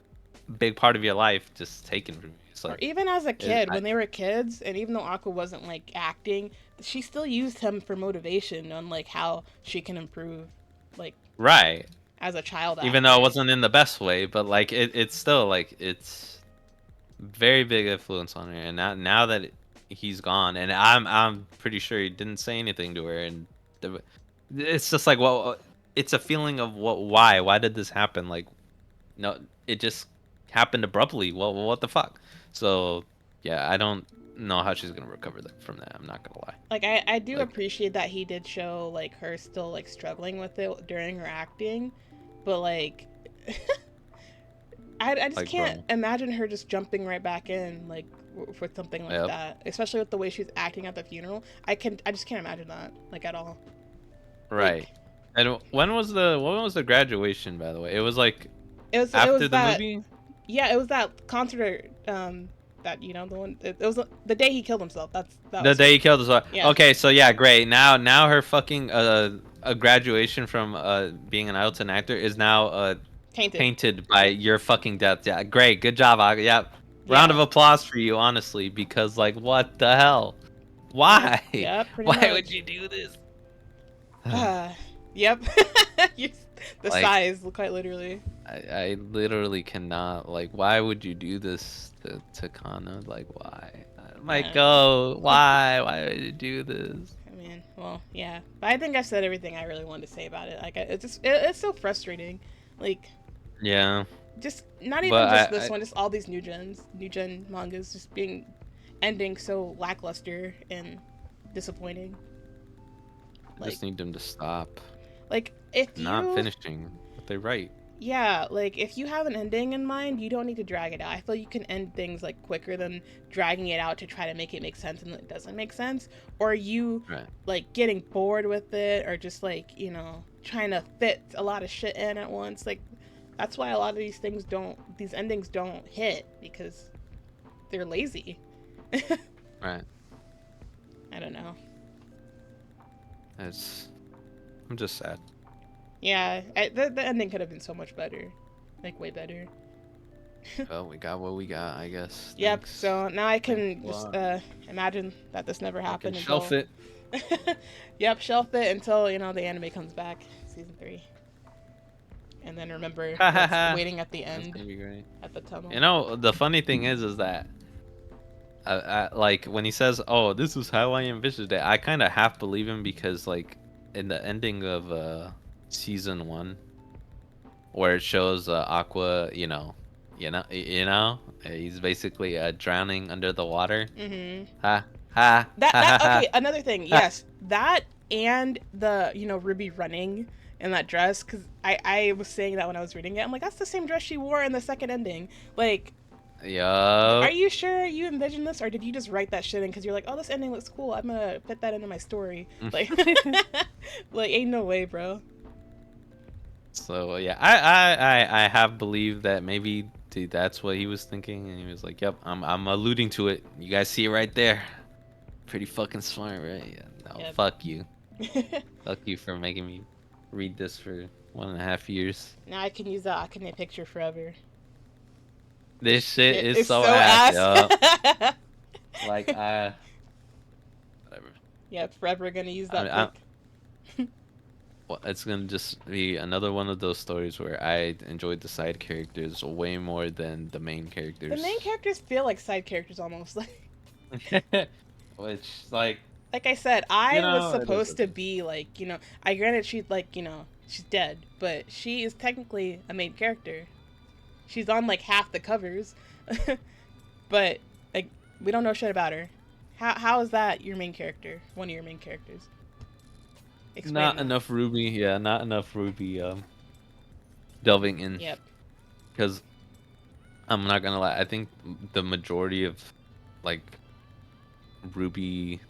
big part of your life just taken from you. It's Or like, even as a kid, when they were kids, and even though Aqua wasn't like acting, she still used him for motivation on like how she can improve, like right. as a child Even actor. though it wasn't in the best way, but like it's still like it's very big influence on her. And now that he's gone, and I'm pretty sure he didn't say anything to her, and it's just like, well, it's a feeling of why did this happen? Like, no, it just happened abruptly. Well, what the fuck? So yeah, I don't know how she's gonna recover from that. I'm not gonna lie. Like I do Like, appreciate that he did show like her still like struggling with it during her acting, but like I just like, can't bro. imagine her just jumping right back in like for something like Yep. that, especially with the way she's acting at the funeral. I just can't imagine that like at all. Right. Like, And when was the graduation, by the way? It was like it was after the that movie? yeah, it was that concert that you know the one it was the day he killed himself. That The was day he killed his wife. yeah. Okay, so yeah, great. Now her fucking a graduation from being an idol to an actor is now Tainted. tainted by your fucking death. Yeah, great. Good job, Aga. Yeah. Round of Yeah. applause for you, honestly, because like what the hell? Why? Yeah, pretty Why much. would you do this? Yep. The Like, size, quite literally. I literally cannot, like, why would you do this to Kana? Like, why? I'm like, Yeah. oh, why would you do this? I mean, man. Well, yeah, but I think I've said everything I really wanted to say about it. Like, it's so frustrating. Like, Yeah, just not even but just this one, just all these new gen mangas just being ending so lackluster and disappointing. I Like, just need them to stop if not you, finishing what they write. yeah, like if you have an ending in mind, you don't need to drag it out. I feel you can end things like quicker than dragging it out to try to make it make sense and it doesn't make sense, or you Right. like getting bored with it, or just like trying to fit a lot of shit in at once. Like that's why a lot of these endings don't hit because they're lazy. Right. I don't know. I'm just sad. Yeah, the ending could have been so much better, like way better. Well, we got what we got, I guess. Yep. Thanks. So now I Thanks can a just lot. imagine that this never I can happened shelf until. it. Yep, shelf it until the anime comes back, season 3, and then remember Ha ha what's ha. waiting at the That's end, gonna be great. at the tunnel. You know, the funny thing is that like when he says, "Oh, this is how I envisioned it," I kind of half believe him because like in the ending of season 1, where it shows Aqua, he's basically drowning under the water. Mhm. Ha ha ha ha That ha. okay. Another thing, Ha. yes, that and the Ruby running in that dress, because I was saying that when I was reading it. I'm like, that's the same dress she wore in the second ending. Like, are Yup. you sure you envisioned this, or did you just write that shit in because you're like, oh, this ending looks cool, I'm gonna put that into my story? Like, like ain't no way, bro. So yeah, I have believed that maybe dude, that's what he was thinking, and he was like, "Yep, I'm alluding to it. You guys see it right there. Pretty fucking smart, right? Yeah, no, Yep. fuck you, fuck you for making me read this for 1.5 years. Now I can use that Akane picture forever. This shit is It's so so ass, ass. yup. Like whatever. Yeah, forever gonna use I that mean, pic. well, it's gonna just be another one of those stories where I enjoyed the side characters way more than the main The main characters. characters feel like side characters almost. Which, like, Like I said, I was it is supposed what to it is. be like, I granted she's like, she's dead, but she is technically a main character. She's on like half the covers, but like we don't know shit about her. How is that your main character? One of your main characters? Explain Not that. enough Ruby, yeah, not enough Ruby delving in. Yep. Because I'm not gonna lie, I think the majority of like Ruby,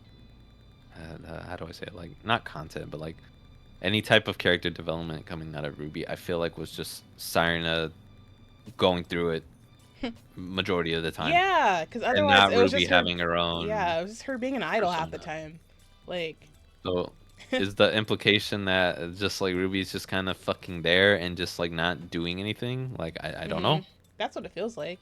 how do I say it? Like, not content, but like any type of character development coming out of Ruby, I feel like was just Sirena going through it majority of the time, Yeah, because and otherwise not it was Ruby just her. having her own Yeah, it was just her being an idol half the persona. time. Like, So, is the implication that just like Ruby's just kind of fucking there and just like not doing anything? Like, I don't mm-hmm. know. That's what it feels like.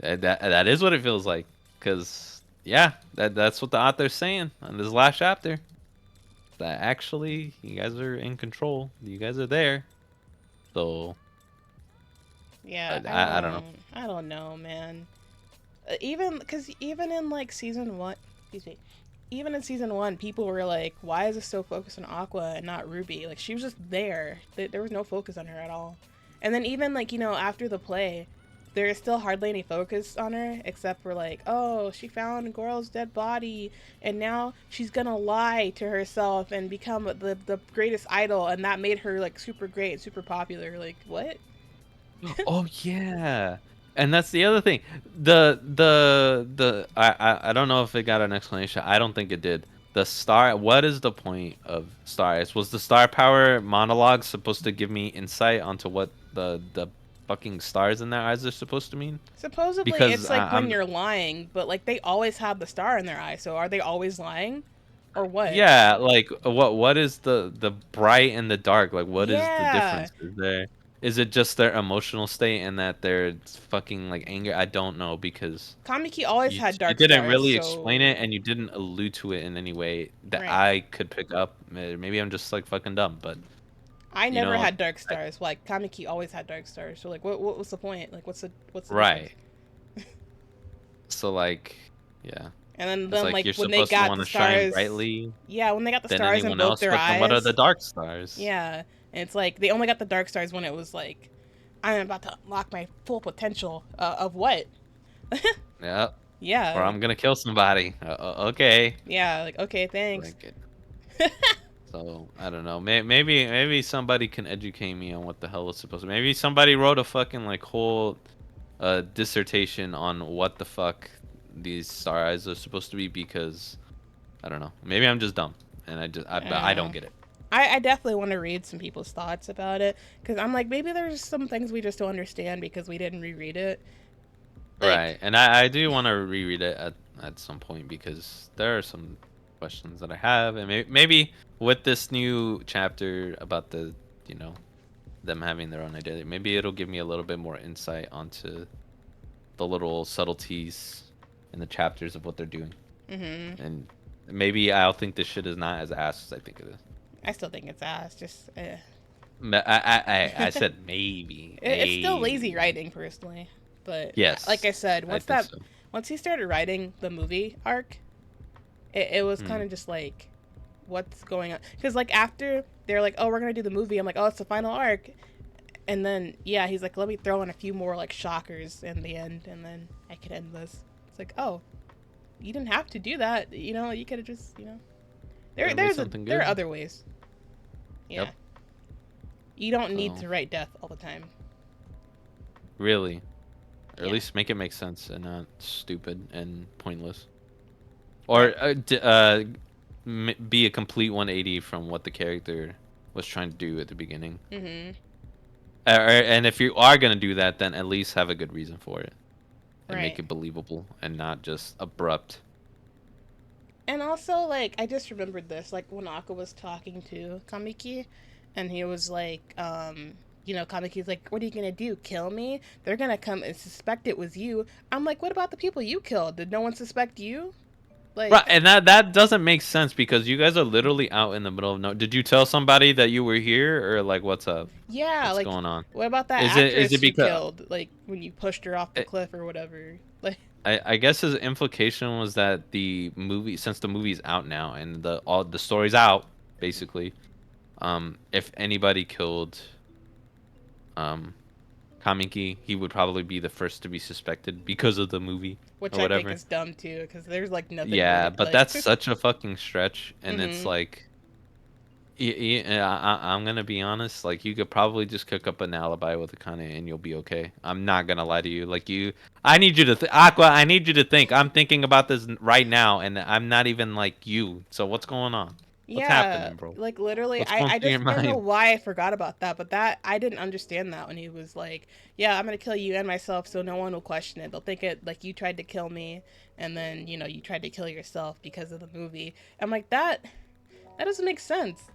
That is what it feels like. Cause yeah, that's what the author's saying in this last chapter. That actually you guys are in control. You guys are there. So Yeah, I don't know. I don't know, man. Even because even in like season 1, excuse me, even in season 1, people were like, "Why is it so focused on Aqua and not Ruby?" Like she was just there. There was no focus on her at all. And then even like after the play, there is still hardly any focus on her except for like, "Oh, she found Goro's dead body, and now she's gonna lie to herself and become the greatest idol, and that made her like super great, super popular." Like what? Oh yeah. And that's the other thing. I don't know if it got an explanation. I don't think it did. The star, what is the point of stars? Was the star power monologue supposed to give me insight onto what the fucking stars in their eyes are supposed to mean? Supposedly, Because it's like when I'm you're lying, but like they always have the star in their eye. So are they always lying, or what? yeah, like what is the bright and the dark? Like what is the Yeah, difference? Is it just their emotional state and that they're fucking like anger? I don't know because Kamiki always had you dark didn't stars. really explain So it and you didn't allude to it in any way that right, I could pick up. Maybe I'm just like fucking dumb, but I you never know, had dark I, stars. Like Kamiki always had dark stars. So like, what's the point? Like, what's the difference? right. So like, yeah. And It's then like like you're when they supposed to got want the to shine stars, brightly yeah, when they got the than stars in anyone both else, their but then what are the eyes, dark stars? yeah, and it's like they only got the dark stars when it was like, I'm about to unlock my full potential of what? Yeah. Or Yeah, I'm gonna kill somebody. Okay. yeah, like okay, thanks. Like it. So I don't know. Maybe somebody can educate me on what the hell it's supposed to. Maybe somebody wrote a fucking like whole dissertation on what the fuck these star eyes are supposed to be, because I don't know. Maybe I'm just dumb and but I don't Uh, get it. I definitely want to read some people's thoughts about it because I'm like maybe there's some things we just don't understand because we didn't reread it. Right. Like, And I do want to reread it at some point, because there are some questions that I have, and maybe with this new chapter about the, you know, them having their own identity, maybe it'll give me a little bit more insight onto the little subtleties in the chapters of what they're doing. mm-hmm. And maybe I'll think this shit is not as ass as I think it is. I still think it's ass. Just I said maybe. it's still lazy Maybe. writing personally, but like Yes, I said, I think so. once he started writing the movie arc, it was Hmm. kind of just like, what's going on? Because like after they're like, oh, we're gonna do the movie, I'm like, oh, it's the final arc, and then yeah, he's like, let me throw in a few more like shockers in the end, and then I could end this. It's like, oh, you didn't have to do that, you know, you could have just, you know, Made something there are good. other ways. Yeah, Yep. you don't need So to write death all the time. really, or at Yeah. least make it make sense and not stupid and pointless, or Right. be a complete 180 from what the character was trying to do at the beginning. Mhm. And if you are gonna do that, then at least have a good reason for it and make Right. it believable and not just abrupt. And also, like, I just remembered this, like, when Akka was talking to Kamiki, and he was like, you know, Kamiki's like, what are you gonna do? Kill me? They're gonna come and suspect it was you. I'm like, what about the people you killed? Did no one suspect you? Right, Like, and that doesn't make sense, because you guys are literally out in the middle of no. Did you tell somebody that you were here, or like what's up? yeah, What's like, going on? what about that Is it actress you because killed? Like, when you pushed her off the cliff or whatever. Like, I guess his implication was that the movie, since the movie's out now and all the story's out, basically, if anybody killed um Kamiki, he would probably be the first to be suspected because of the movie which or I think whatever. is dumb too, because there's like nothing Yeah, really but like. that's such a fucking stretch, and it's Mm-hmm. like, I'm gonna be honest. Like, you could probably just cook up an alibi with Akane, and you'll be okay. I'm not gonna lie to you. Like, I need you to Aqua. I need you to think. I'm thinking about this right now, and I'm not even like you. So what's going on? What's Yeah, happening, bro? like literally, What's going I through your just don't know mind? why I forgot about that, but that I didn't understand that when he was like, "Yeah, I'm gonna kill you and myself, so no one will question it. They'll think it like you tried to kill me, and then you know you tried to kill yourself because of the movie." I'm like, that doesn't make sense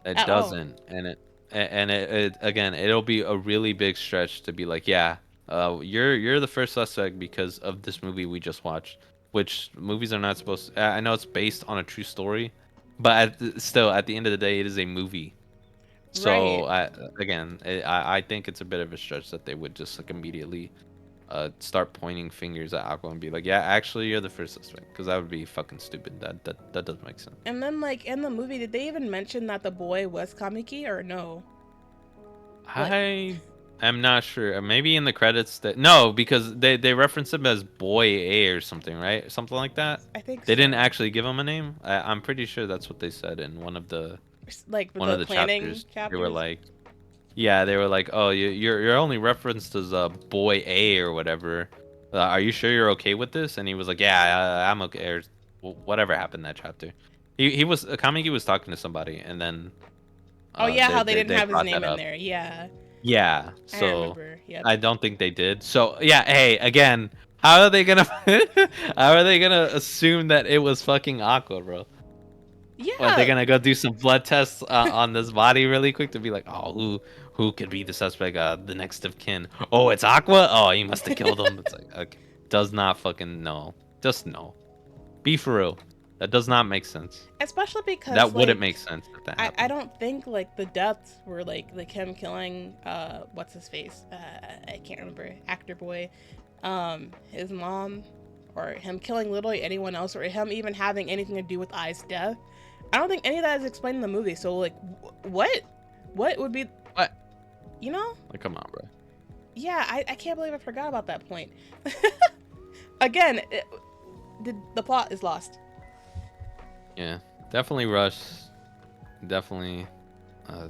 It at all. doesn't, and it again, it'll be a really big stretch to be like, yeah, you're the first suspect because of this movie we just watched. Which movies are not supposed I know it's based on a true story, but still, at the end of the day, it is a movie. So Right. again, I think it's a bit of a stretch that they would just like immediately start pointing fingers at Aqua and be like, yeah, actually, you're the first suspect, because that would be fucking stupid. That doesn't make sense. And then like in the movie, did they even mention that the boy was Kamiki or no? Like, I am not sure. Maybe in the credits that no, because they reference him as Boy A or something, right? Something like that. I think They didn't so. actually give him a name. I'm pretty sure that's what they said in Like one of the the planning chapters. They were chapters. like, yeah, they were like, oh, you're only referenced as Boy A or whatever. Are you sure you're okay with this? And he was like, yeah, I'm okay. Or whatever happened that chapter. He was Kamiki was talking to somebody, and then Oh yeah, how they didn't they have his brought that name in up. there. Yeah, Yeah, I so remember. Yep. I don't think they did. So yeah, hey, again, how are they gonna how are they gonna assume that it was fucking Aqua, bro? What, they're Yeah. gonna go do some blood tests on this body really quick to be like, oh, who could be the suspect? The next of kin. Oh, it's Aqua. Oh, he must have killed him. It's like, okay, does not fucking no. Just no. Be for real. That does not make sense. Especially because That wouldn't like make sense if that I happened. don't think like the deaths were like him killing what's his face? I can't remember. Actor boy. His mom or him killing literally anyone else, or him even having anything to do with Ai's death. I don't think any of that is explained in the movie. So like, what would be What? You know? Like, come on, bro. Yeah, I can't believe I forgot about that point. Again, the plot is lost. Yeah, definitely rushed. Definitely,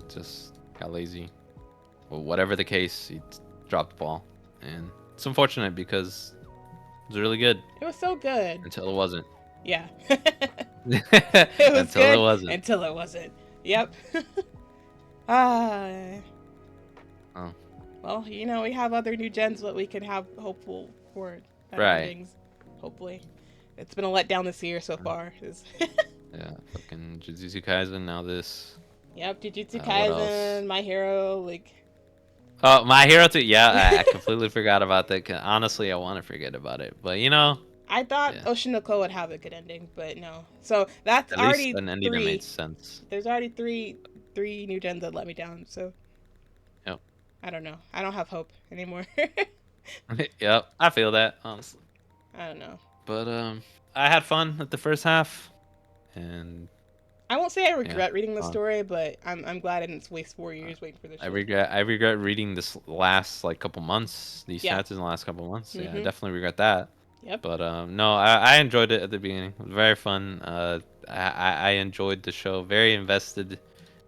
just got lazy. Well, whatever the case, he dropped the ball, and it's unfortunate because it was really good It was so good. until it wasn't. Yeah. It was Until good it wasn't. until it wasn't. Yep. Ah. Oh. Well, you know, we have other new gens that we can have hopeful for Right. endings. Hopefully. It's been a letdown this year so far. Yeah, fucking Jujutsu Kaisen, now this. Yep, Jujutsu What Kaisen, else? My Hero, like... Oh, My Hero too. Yeah, I completely forgot about that. Honestly, I want to forget about it, but you know, I thought yeah. Oshinoko would have a good ending, but no. So that's At already least an ending that three. made sense. There's already three new gens that let me down, so... Yep. I don't know. I don't have hope anymore. Yep, I feel that, honestly. I don't know. But I had fun at the first half, and I won't say I regret reading the fun. story, but I'm glad I didn't waste 4 years waiting for this. I regret reading this last like couple months, these chapters in the last couple months. Yeah, I definitely regret that. Yep. But no, I enjoyed it at the beginning. It was very fun. I enjoyed the show. Very invested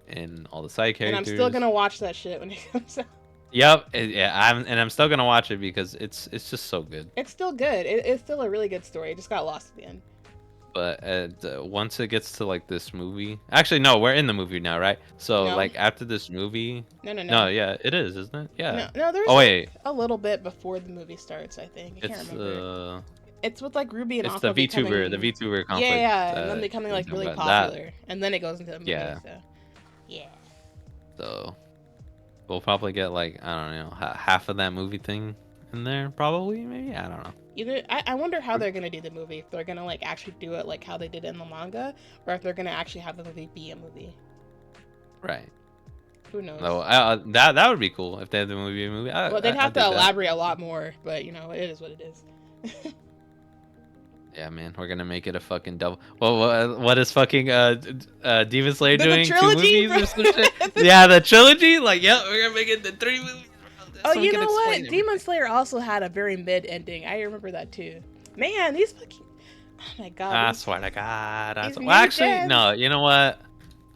in all the side characters. And I'm still gonna watch that shit when it comes out. Yep. Yeah. I'm still gonna watch it because it's just so good. It's still good. It's still a really good story. It just got lost at the end. But once it gets to like this movie, actually no, we're in the movie now, right? So No. like after this movie, no, yeah, it is, isn't it? Yeah. No, there's wait, a little bit before the movie starts. I think I can't remember. It's with like Ruby and it's Aqua the becoming... the VTuber conflict. Yeah, and then becoming like really popular, and then it goes into the movie. Yeah. So. Yeah. So we'll probably get like, I don't know, half of that movie thing in there, probably, maybe, I don't know. Either I wonder how they're gonna do the movie. If they're gonna like actually do it like how they did it in the manga, or if they're gonna actually have the movie be a movie. Right. Who knows? No, that would be cool if they had the movie. Well, they'd have to elaborate a lot more, but you know, it is what it is. Yeah, man, we're gonna make it a fucking double. Well, what is fucking Demon Slayer doing? The trilogy, 2 movies or some shit? Yeah, the trilogy. Like, yep, we're gonna make it the 3 movies. Oh, you know what? Demon Slayer also had a very mid ending. I remember that too. Man, these fucking... Oh my god. I swear to God. Well, actually, no. You know what?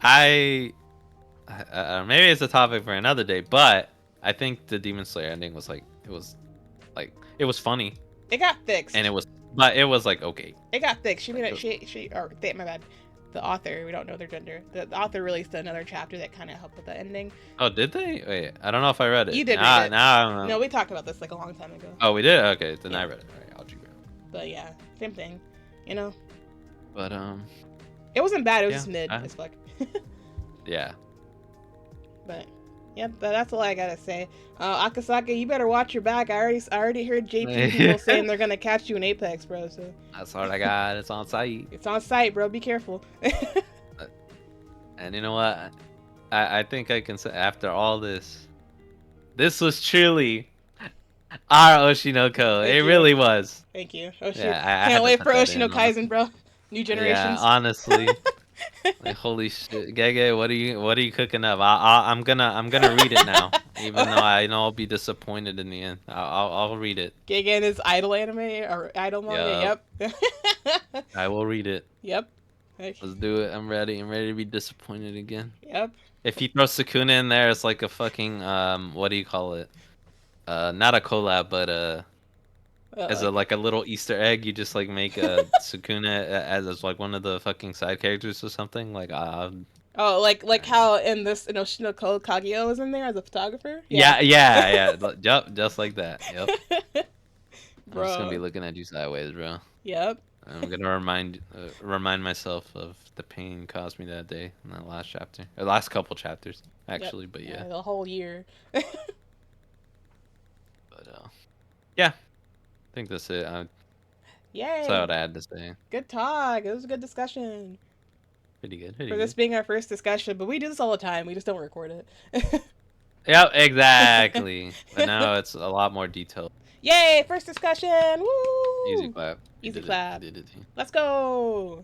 Maybe it's a topic for another day, but I think the Demon Slayer ending was like, it was funny. It got fixed. And it was like, okay. It got fixed. She made it. My bad. The author, we don't know their gender. The author released another chapter that kind of helped with the ending. Oh, did they? Wait, I don't know if I read it. You did read it. I don't know. No, we talked about this like a long time ago. Oh, we did? Okay, then I read it. All right, I'll check it out. But yeah, same thing. You know? But, it wasn't bad. It was just mid as fuck. Yeah. But, yep, that's all I gotta say. Akasaka, you better watch your back. I already heard JP people saying they're gonna catch you in Apex, bro. So that's all I got. It's on site. It's on site, bro. Be careful. And you know what? I think I can say after all this was truly our Oshinoko. It really was. Thank you. Oshi. Yeah, can't wait for Oshino Kaisen, bro. New generations. Yeah, honestly. Like, holy shit, Gege, what are you cooking up? I'm gonna read it now, even though I know I'll be disappointed in the end. I'll read it. Gege and his idol anime or idol manga. Yep. I will read it. Yep. Let's do it. I'm ready to be disappointed again. Yep. If you throw Sukuna in there, it's like a fucking what do you call it? Not a collab, but as like a little Easter egg, you just like make a Sukuna as like one of the fucking side characters or something. Like oh, like how in Oshinoko Kagyo is in there as a photographer? Yeah. Yup, just like that. Yep. Bro. I'm just gonna be looking at you sideways, bro. Yep. I'm gonna remind myself of the pain caused me that day in that last chapter, or last couple chapters, actually. Yep. But yeah, the whole year. But yeah, I think that's it. Yay! That's all I had to say. Good talk. It was a good discussion. Pretty good. For this being our first discussion, but we do this all the time. We just don't record it. Yep, exactly. But now it's a lot more detailed. Yay! First discussion. Easy Woo! clap. You Easy did it. You clap. did it. Let's go.